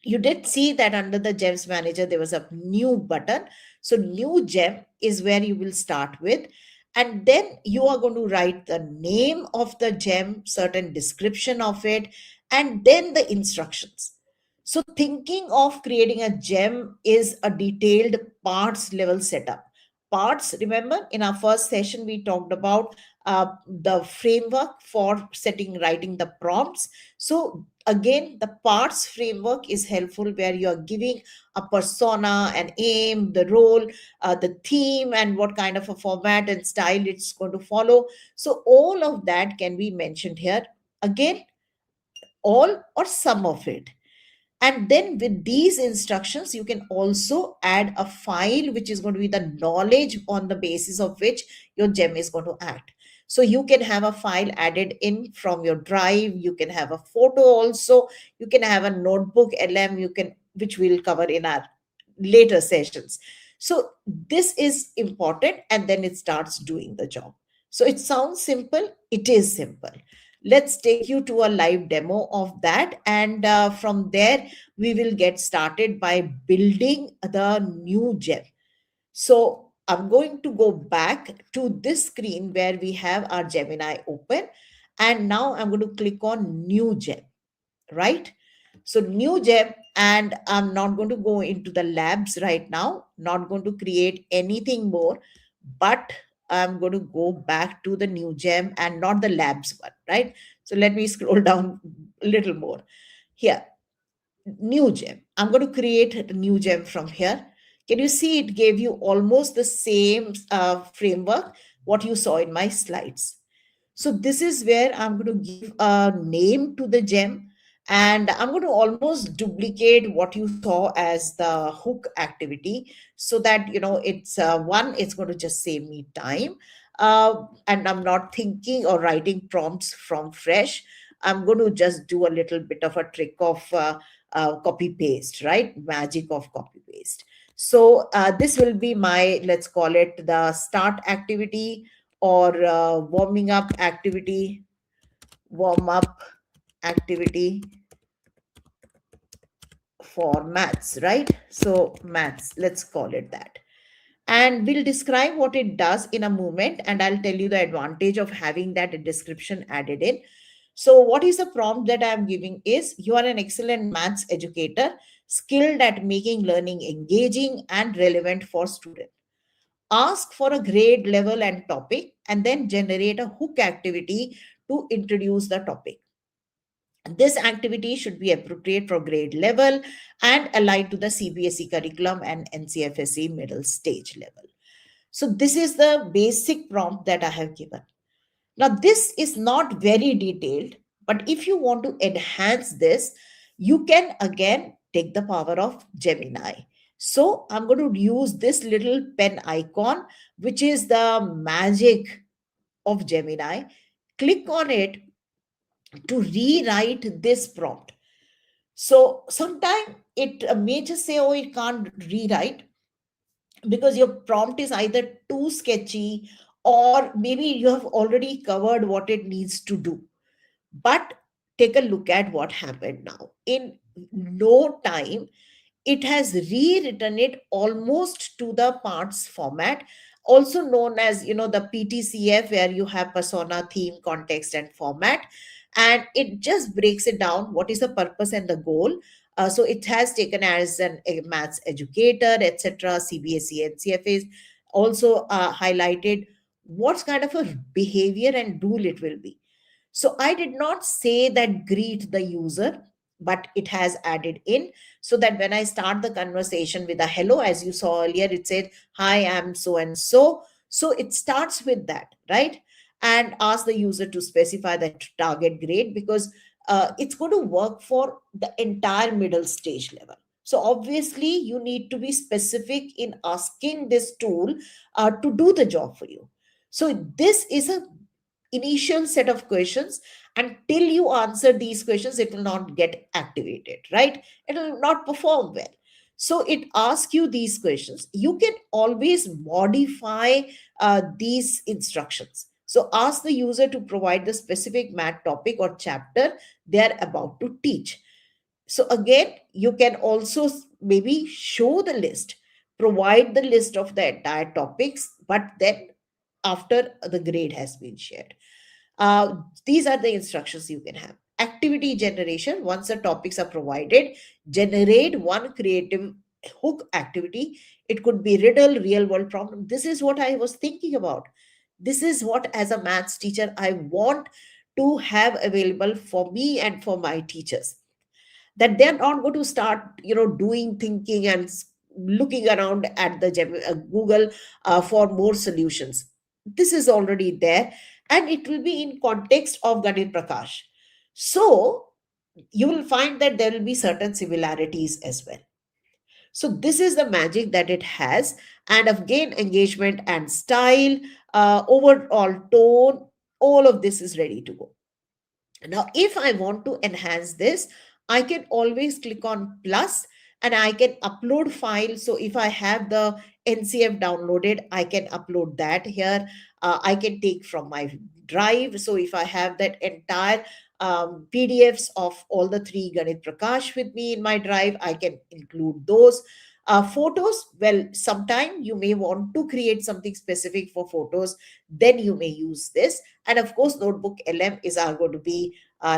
You did see that under the gems manager there was a new button. So new gem is where you will start with, and then you are going to write the name of the gem, certain description of it, and then the instructions. So thinking of creating a gem is a detailed parts level setup. Parts, remember in our first session we talked about the framework for setting writing the prompts. So again, the parts framework is helpful, where you are giving a persona, an aim, the role, the theme, and what kind of a format and style it's going to follow. So all of that can be mentioned here. Again, all or some of it. And then with these instructions, you can also add a file, which is going to be the knowledge on the basis of which your gem is going to act. So you can have a file added in from your drive. You can have a photo also. You can have a notebook LM, which we'll cover in our later sessions. So this is important, and then it starts doing the job. So it sounds simple. It is simple. Let's take you to a live demo of that. And from there, we will get started by building the new gem. So I'm going to go back to this screen where we have our Gemini open. And now I'm going to click on new gem, right? So new gem, and I'm not going to go into the labs right now, not going to create anything more, but I'm going to go back to the new gem and not the labs one, right? So let me scroll down a little more here. New gem. I'm going to create a new gem from here. Can you see it gave you almost the same framework what you saw in my slides? So this is where I'm going to give a name to the gem, and I'm going to almost duplicate what you saw as the hook activity, so that it's one, it's going to just save me time, and I'm not thinking or writing prompts from fresh. I'm going to just do a little bit of a trick of copy paste, right? Magic of copy paste. So this will be my, let's call it the start activity, or warm up activity for maths, right? So maths, let's call it that. And we'll describe what it does in a moment, and I'll tell you the advantage of having that description added in. So what is the prompt that I'm giving is: you are an excellent maths educator, skilled at making learning engaging and relevant for students. Ask for a grade level and topic, and then generate a hook activity to introduce the topic. This activity should be appropriate for grade level and aligned to the CBSE curriculum and NCFSE middle stage level. So this is the basic prompt that I have given. Now, this is not very detailed, but if you want to enhance this, you can again take the power of Gemini. So I'm going to use this little pen icon, which is the magic of Gemini. Click on it to rewrite this prompt. So sometimes it may just say, oh, it can't rewrite because your prompt is either too sketchy, or maybe you have already covered what it needs to do. But take a look at what happened now. In no time, it has rewritten it almost to the parts format, also known as the PTCF, where you have persona, theme, context, and format. And it just breaks it down, what is the purpose and the goal. So it has taken as a maths educator, etc., CBSE and CFAs, also highlighted what kind of a behavior and rule it will be. So I did not say that greet the user, but it has added in, so that when I start the conversation with a hello, as you saw earlier, it said, hi, I'm so and so. So it starts with that, right? And ask the user to specify the target grade, because it's going to work for the entire middle stage level. So obviously, you need to be specific in asking this tool to do the job for you. So this is a initial set of questions. Until you answer these questions, it will not get activated, right? It will not perform well. So it asks you these questions. You can always modify these instructions. So ask the user to provide the specific math topic or chapter they are about to teach. So again, you can also maybe show the list, provide the list of the entire topics, but then after the grade has been shared. These are the instructions you can have. Activity generation: once the topics are provided, generate one creative hook activity. It could be riddle, real world problem. This is what I was thinking about. This is what, as a maths teacher, I want to have available for me and for my teachers, that they're not going to start doing thinking and looking around at the Google for more solutions. This is already there, and it will be in context of Ganit Prakash. So you will find that there will be certain similarities as well. So this is the magic that it has. And again, engagement and style, overall tone, all of this is ready to go. Now, if I want to enhance this, I can always click on plus, and I can upload file. So if I have the NCF downloaded, I can upload that here. I can take from my drive. So if I have that entire PDFs of all the three Ganit Prakash with me in my drive, I can include those. Photos, well, sometime you may want to create something specific for photos, then you may use this. And of course, Notebook LM is going to be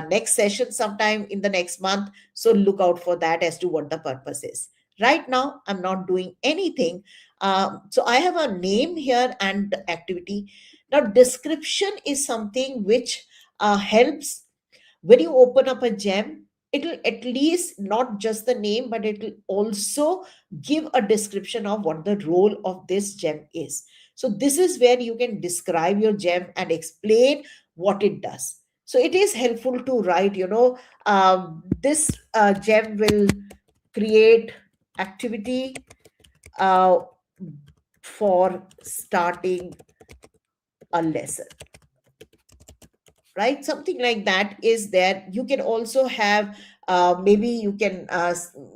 next session sometime in the next month. So look out for that as to what the purpose is. Right now, I'm not doing anything. So I have a name here and activity. Now, description is something which helps when you open up a gem. it'll at least not just the name, but it'll also give a description of what the role of this gem is. So this is where you can describe your gem and explain what it does. So it is helpful to write, this gem will create activity uh, for starting a lesson, right? Something like that is there. You can also have, maybe you can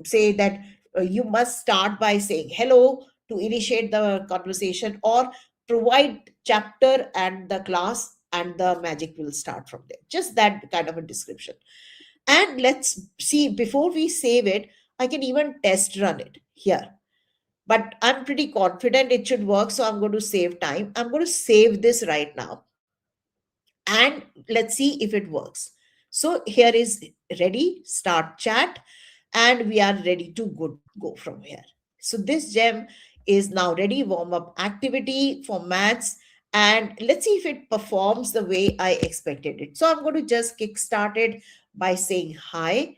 say that you must start by saying hello to initiate the conversation, or provide chapter and the class, and the magic will start from there. Just that kind of a description. And let's see, before we save it, I can even test run it here, but I'm pretty confident it should work. So I'm going to save time. I'm going to save this right now, and let's see if it works. So here is ready, start chat, and we are ready to go from here. So this gem is now ready, warm up activity for maths, and let's see if it performs the way I expected it. So I'm going to just kick start it by saying hi,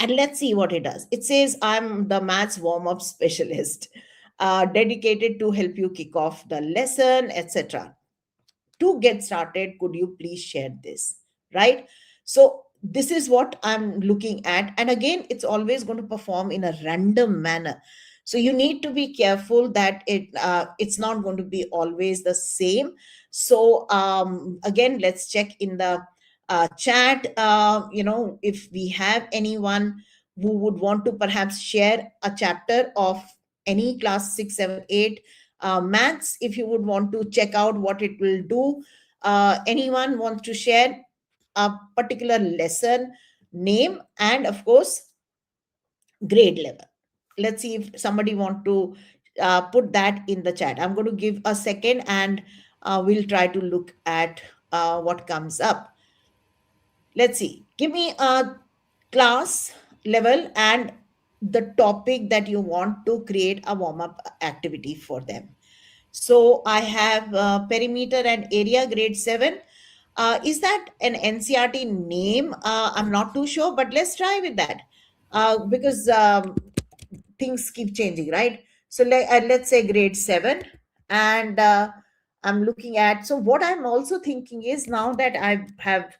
and let's see what it does. It says, I'm the maths warm up specialist, dedicated to help you kick off the lesson, etc. To get started, could you please share this? Right? So this is what I'm looking at. And again, it's always going to perform in a random manner. So you need to be careful that it's not going to be always the same. So again, let's check in the chat, if we have anyone who would want to perhaps share a chapter of any class 6, 7, 8 maths, if you would want to check out what it will do. Anyone wants to share a particular lesson name, and of course grade level? Let's see if somebody want to put that in the chat. I'm going to give a second, and we'll try to look at what comes up. Let's see, give me a class level and the topic that you want to create a warm up activity for them. So I have perimeter and area, grade 7. Is that an NCRT name? I'm not too sure, but let's try with that, because things keep changing, right? So let's say grade 7. And I'm looking at, so what I'm also thinking is, now that I have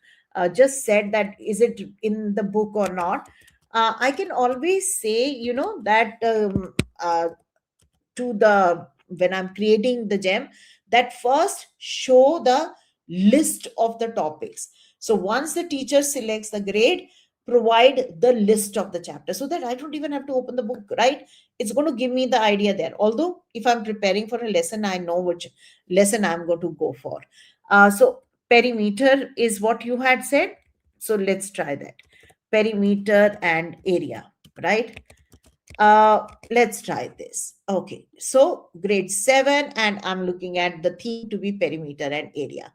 just said that, is it in the book or not? I can always say, that to the when I'm creating the gem, that first show the list of the topics. So once the teacher selects the grade, provide the list of the chapter, so that I don't even have to open the book, right? It's going to give me the idea there. Although if I'm preparing for a lesson, I know which lesson I'm going to go for. So perimeter is what you had said. So let's try that. Perimeter and area, right? Let's try this. Okay, so grade 7, and I'm looking at the theme to be perimeter and area.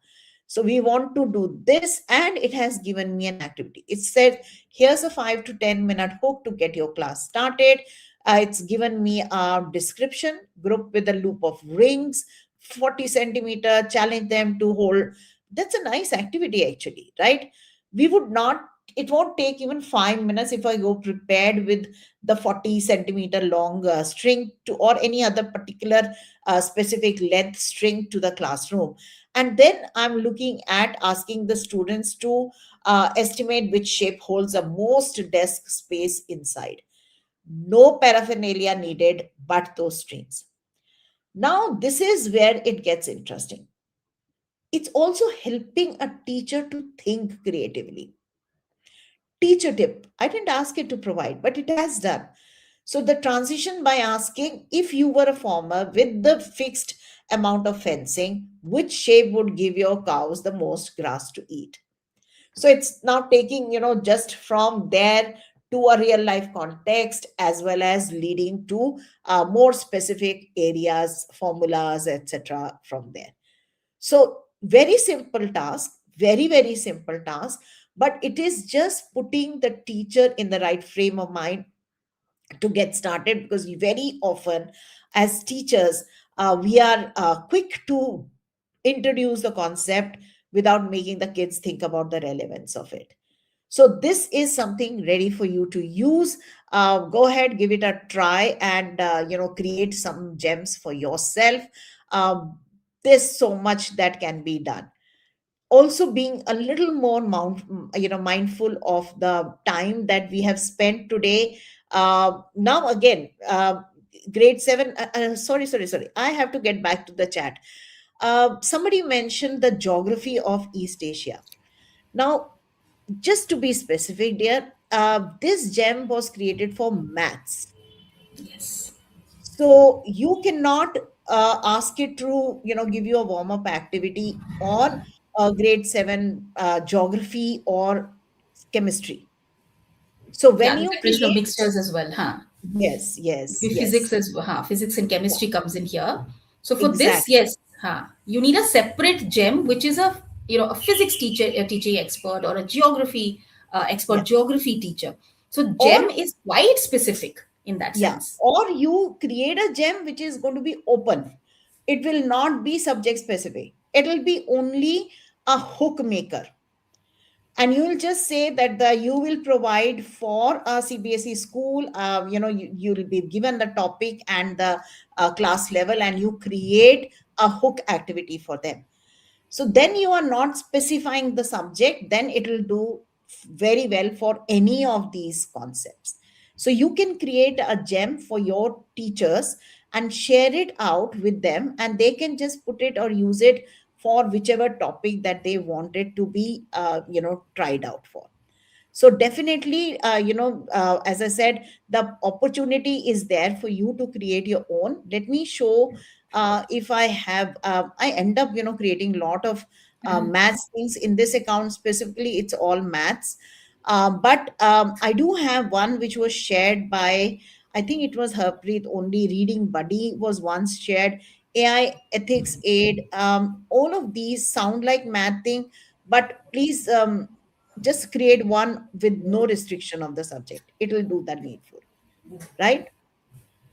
So we want to do this, and it has given me an activity. It said, here's a 5 to 10 minute hook to get your class started. It's given me a description: group with a loop of rings, 40 centimeter, challenge them to hold. That's a nice activity, actually, right? We would not, it won't take even 5 minutes if I go prepared with the 40 centimeter long string to, or any other particular specific length string to the classroom. And then I'm looking at asking the students to estimate which shape holds the most desk space inside. No paraphernalia needed but those strings. Now, this is where it gets interesting. It's also helping a teacher to think creatively. Teacher tip: I didn't ask it to provide, but it has done. So the transition by asking, if you were a farmer with the fixed amount of fencing, which shape would give your cows the most grass to eat? So it's now taking, just from there to a real life context, as well as leading to more specific areas, formulas, etc. from there. So very simple task, very, very simple task, but it is just putting the teacher in the right frame of mind to get started, because very often as teachers, we are quick to introduce the concept without making the kids think about the relevance of it. So this is something ready for you to use. Go ahead, give it a try, and create some gems for yourself. um, there's so much that can be done. Also being a little more mindful of the time that we have spent today. Now again, grade 7, sorry, I have to get back to the chat. Somebody mentioned the geography of East Asia. Now, just to be specific, dear, this gem was created for maths. Yes. So you cannot ask it to, give you a warm up activity on grade 7 geography or chemistry. So Yeah, when the you definition of create, mixtures as well, huh? yes, yes, The yes, physics as physics and yeah, chemistry comes in here. So for this, exactly, yes, you need a separate gem, which is a physics teacher, a teaching expert, or a geography expert, yeah. geography teacher. So gem Or, is quite specific in that yeah, sense. or you create a gem which is going to be open. It will not be subject specific. It will be only a hook maker, and you will just say that you will provide for a CBSE school. You will be given the topic and the class level, and you create a hook activity for them. So then you are not specifying the subject, then it will do very well for any of these concepts. So you can create a gem for your teachers and share it out with them, and they can just put it or use it for whichever topic that they wanted to be tried out for. So definitely, as I said, the opportunity is there for you to create your own. Let me show. If I have, I end up creating a lot of maths things in this account. Specifically, it's all maths. But I do have one which was shared by, I think it was Harpreet. Only Reading Buddy was once shared. AI ethics aid, all of these sound like math thing, but please, just create one with no restriction of the subject. It will do the needful, right?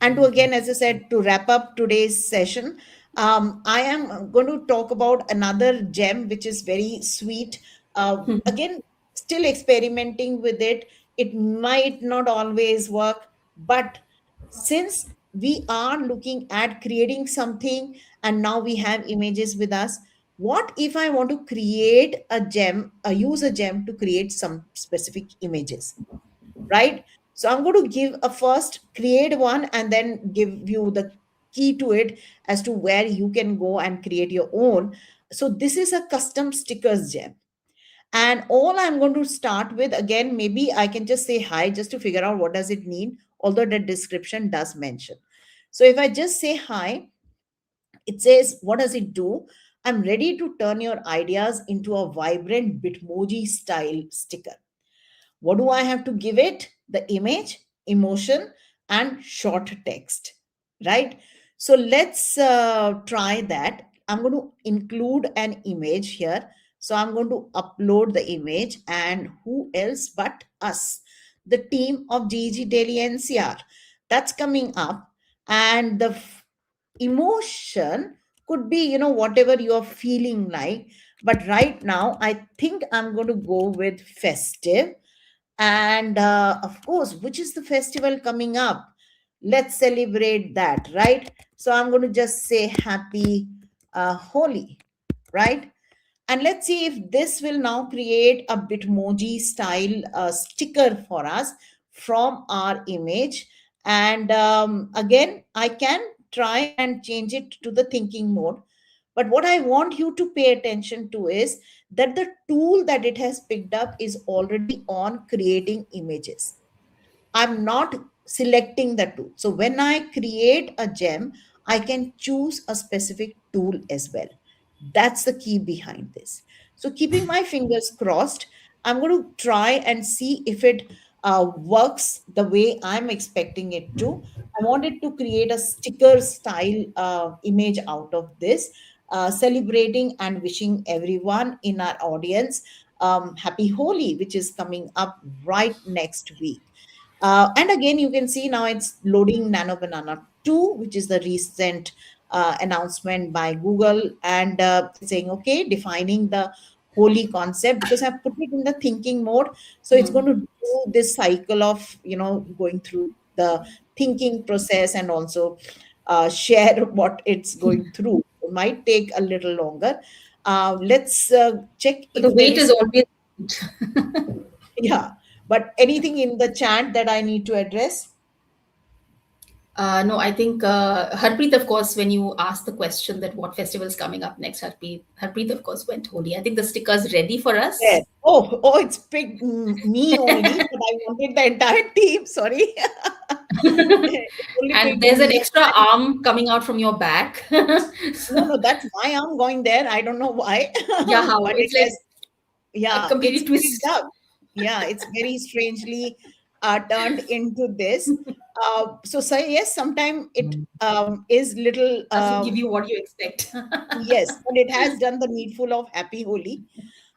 And to again, as I said, to wrap up today's session, I am going to talk about another gem which is very sweet. Again, still experimenting with it. It might not always work, but since we are looking at creating something and now we have images with us, what if I want to create a gem, use a gem to create some specific images, right? So I'm going to give a first create one and then give you the key to it as to where you can go and create your own. So this is a custom stickers gem. And all I'm going to start with, again, maybe I can just say hi just to figure out what does it mean, although the description does mention. So if I just say hi, it says, what does it do? I'm ready to turn your ideas into a vibrant Bitmoji style sticker. What do I have to give it? The image, emotion, and short text, right? So let's try that. I'm going to include an image here. So I'm going to upload the image, and who else but us, the team of GG Daily NCR. That's coming up. And the emotion could be, whatever you're feeling like. But right now, I think I'm going to go with festive. And of course, which is the festival coming up? Let's celebrate that, right? So I'm going to just say happy Holi, right? And let's see if this will now create a Bitmoji style sticker for us from our image. And again, I can try and change it to the thinking mode. But what I want you to pay attention to is that the tool that it has picked up is already on creating images. I'm not selecting the tool. So when I create a gem, I can choose a specific tool as well. That's the key behind this. So keeping my fingers crossed, I'm going to try and see if it works the way I'm expecting it to. I wanted to create a sticker style image out of this, celebrating and wishing everyone in our audience happy Holi, which is coming up right next week. And again, you can see now it's loading Nano Banana 2, which is the recent announcement by Google, and it's saying, okay, defining the holy concept, because I've put it in the thinking mode. So it's going to do this cycle of, going through the thinking process, and also share what it's going through. It might take a little longer. Let's check But the if there wait is is, always. yeah, but anything in the chat that I need to address? No, I think Harpreet, of course, when you asked the question that what festival is coming up next, Harpreet, of course, went Holi. I think the sticker's ready for There. us. Oh, it's picked me only, but I wanted the entire team. Sorry. It only And picked there's an me. extra arm coming out from your back. No, no, that's my arm going there. I don't know why, Yeah, how but it it's like has, a yeah, it's completely picked twist. up. Yeah, it's very strangely turned into this. So yes, sometimes it is little, Doesn't give you what you expect. yes, but it has done the needful of Happy Holi.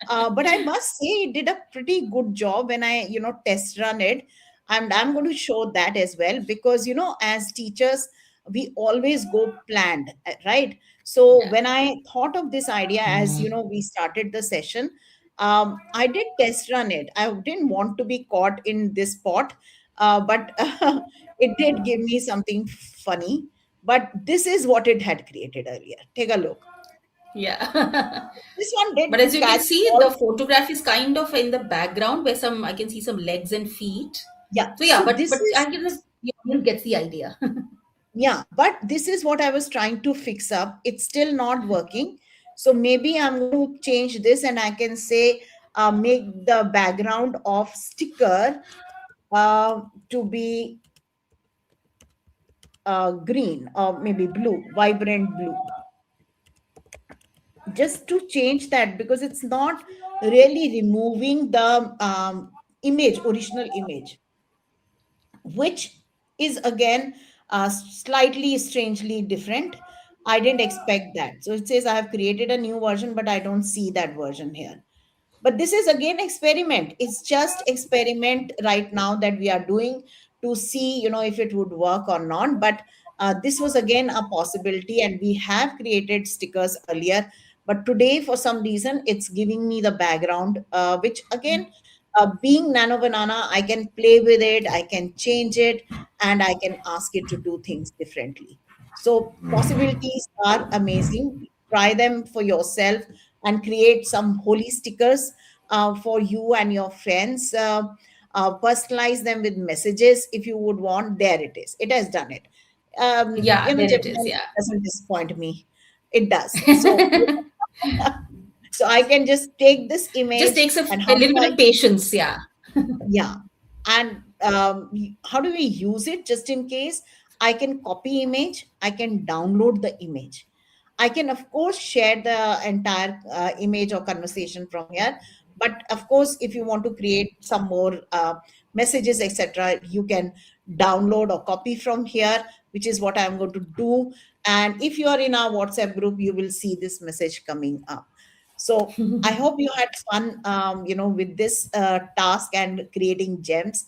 But I must say it did a pretty good job when I, test run it. And I'm going to show that as well, because, as teachers, we always go planned, right? So Yeah, when I thought of this idea, as we started the session, I did test run it. I didn't want to be caught in this spot, but it did give me something funny. But this is what it had created earlier. Take a look. yeah. This one But did as you can catch see, all. the photograph is kind of in the background where some I can see some legs and feet. Yeah. So yeah, So but this I is, can the audience gets the idea. yeah, but this is what I was trying to fix up. It's still not working. So maybe I'm going to change this, and I can say, make the background of sticker to be green, or maybe blue, vibrant blue. Just to change that, because it's not really removing the image, original image, which is again slightly strangely different. I didn't expect that. So it says I have created a new version, but I don't see that version here. But this is again experiment. It's just experiment right now that we are doing to see, if it would work or not. But this was again a possibility, and we have created stickers earlier. But today, for some reason, it's giving me the background, which again, being Nano Banana, I can play with it, I can change it, and I can ask it to do things differently. So possibilities are amazing. Try them for yourself and create some holy stickers for you and your friends. Personalize them with messages if you would want. There it is. It has done it. Yeah, there it is. Gemini Yeah, doesn't disappoint me. It does. So, so I can just take this just image, takes and a how do little bit I? of patience. Yeah, Yeah. And how do we use it? Just in case, I can copy image, I can download the image. I can, of course, share the entire image or conversation from here. But of course, if you want to create some more messages, etc., you can download or copy from here, which is what I'm going to do. And if you are in our WhatsApp group, you will see this message coming up. So I hope you had fun, with this task and creating gems.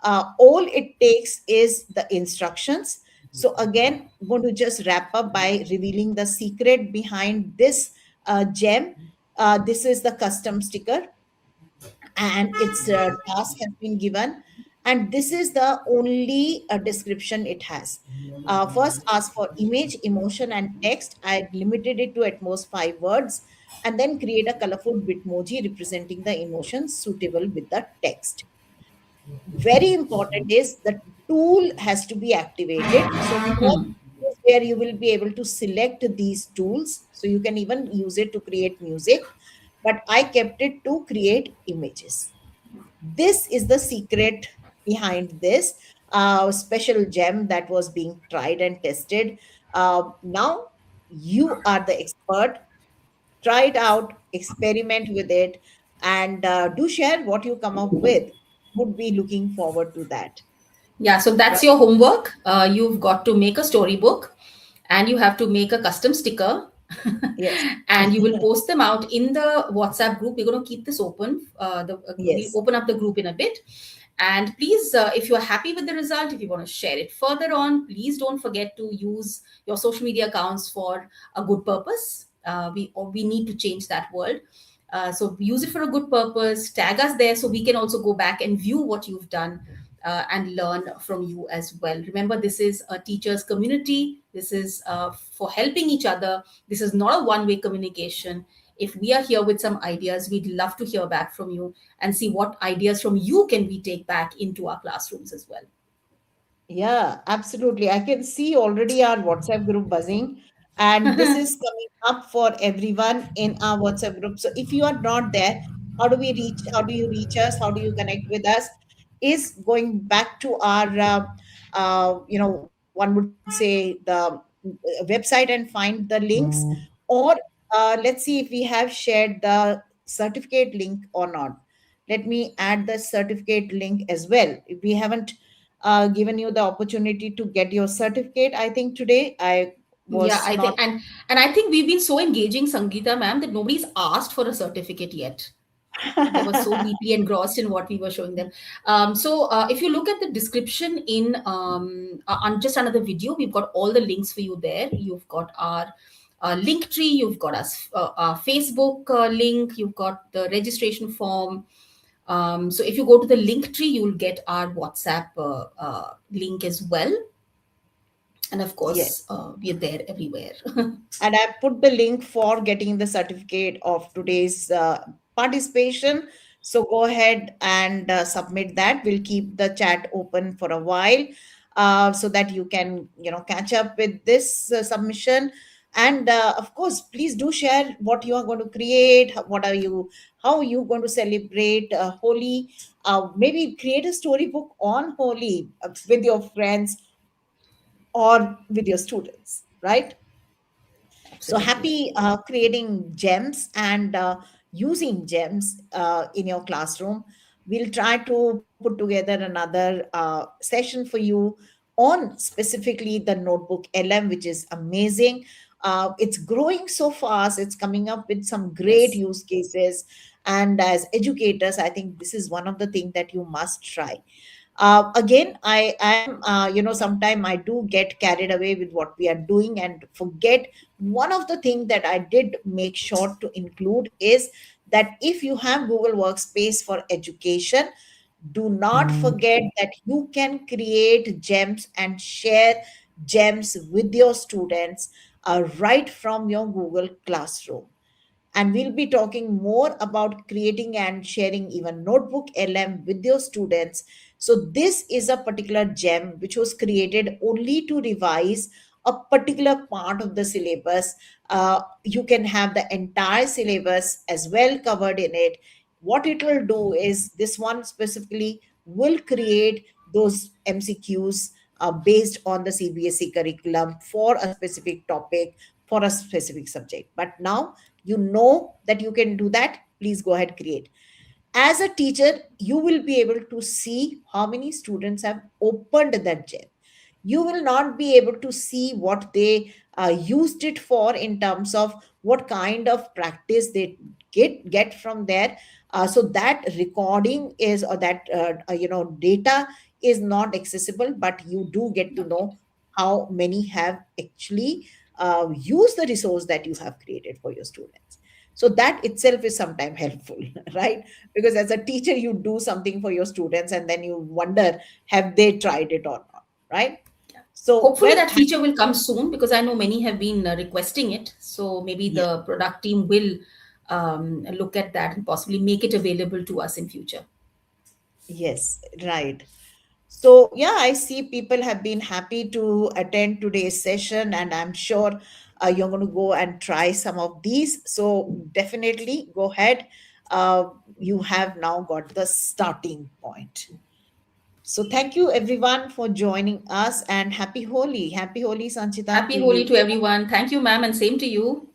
All it takes is the instructions. So again, I'm going to just wrap up by revealing the secret behind this gem. This is the custom sticker, and its task has been given, and this is the only description it has. First, ask for image, emotion, and text. I limited it to at most 5 words, and then create a colorful bitmoji representing the emotions suitable with the text. Very important is the tool has to be activated. So first is where you will be able to select these tools, so you can even use it to create music, but I kept it to create images. This is the secret behind this special gem that was being tried and tested. Now you are the expert. Try it out, experiment with it, and do share what you come up with. Would be looking forward to that. yeah. So that's Right? your homework. You've got to make a storybook, and you have to make a custom sticker, Yes. and you will post them out in the WhatsApp group. We're going to keep this open. We'll Yes. open up the group in a bit. And please, if you're happy with the result, if you want to share it further on, please don't forget to use your social media accounts for a good purpose. We need to change that world. So use it for a good purpose, tag us there so we can also go back and view what you've done, and learn from you as well. Remember, this is a teachers community. This is for helping each other. This is not a one way communication. If we are here with some ideas, we'd love to hear back from you and see what ideas from you can we take back into our classrooms as well. Yeah, absolutely. I can see already our WhatsApp group buzzing, and this is coming up for everyone in our WhatsApp group. So if you are not there, how do you reach us? How do you connect with us? Is going back to our, one would say the website and find the links, or let's see if we have shared the certificate link or not. Let me add the certificate link as well. If we haven't given you the opportunity to get your certificate. I think today I Yeah, was I think, not. and I think we've been so engaging, Sangeeta ma'am, that nobody's asked for a certificate yet. They were so deeply engrossed in what we were showing them. If you look at the description in on just another video, we've got all the links for you there. You've got our link tree, you've got our Facebook link, you've got the registration form. So if you go to the link tree, you'll get our WhatsApp link as well. And of Yes. course, we're there everywhere. And I put the link for getting the certificate of today's participation. So go ahead and submit that. We'll keep the chat open for a while, so that you can, catch up with this submission. And of course, please do share what you are going to create. How are you going to celebrate Holi? Maybe create a storybook on Holi with your friends or with your students, right? So Absolutely. happy creating gems and using gems in your classroom. We'll try to put together another session for you on specifically the notebook LM, which is amazing. It's growing so fast, it's coming up with some great Yes. use cases. And as educators, I think this is one of the things that you must try. Again, I am, sometime I do get carried away with what we are doing and forget. One of the things that I did make sure to include is that if you have Google Workspace for education, do not forget that you can create gems and share gems with your students right from your Google Classroom. And we'll be talking more about creating and sharing even notebook LM with your students. So this is a particular gem which was created only to revise a particular part of the syllabus. You can have the entire syllabus as well covered in it. What it will do is this one specifically will create those MCQs based on the CBSE curriculum for a specific topic, for a specific subject. But now you know that you can do that. Please go ahead, create. As a teacher, you will be able to see how many students have opened that gem. You will not be able to see what they used it for in terms of what kind of practice they get from there. So that recording is, or that data is not accessible, but you do get to Okay. know how many have actually used the resource that you have created for your students. So that itself is sometimes helpful, right? Because as a teacher, you do something for your students and then you wonder, have they tried it or not, right? So Hopefully well, that feature will come soon because I know many have been requesting it. So maybe yes, the product team will look at that and possibly make it available to us in future. yes, right. So yeah, I see people have been happy to attend today's session, and I'm sure you're going to go and try some of these. So definitely go ahead. You have now got the starting point. So thank you everyone for joining us, and happy Holi. Happy Holi, Sanchita, Happy to Holi you. to everyone. Thank you, ma'am, and same to you.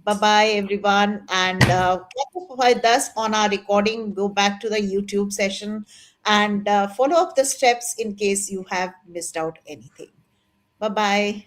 Bye bye, everyone. And catch up with us on our recording. Go back to the YouTube session and follow up the steps in case you have missed out anything. Bye bye.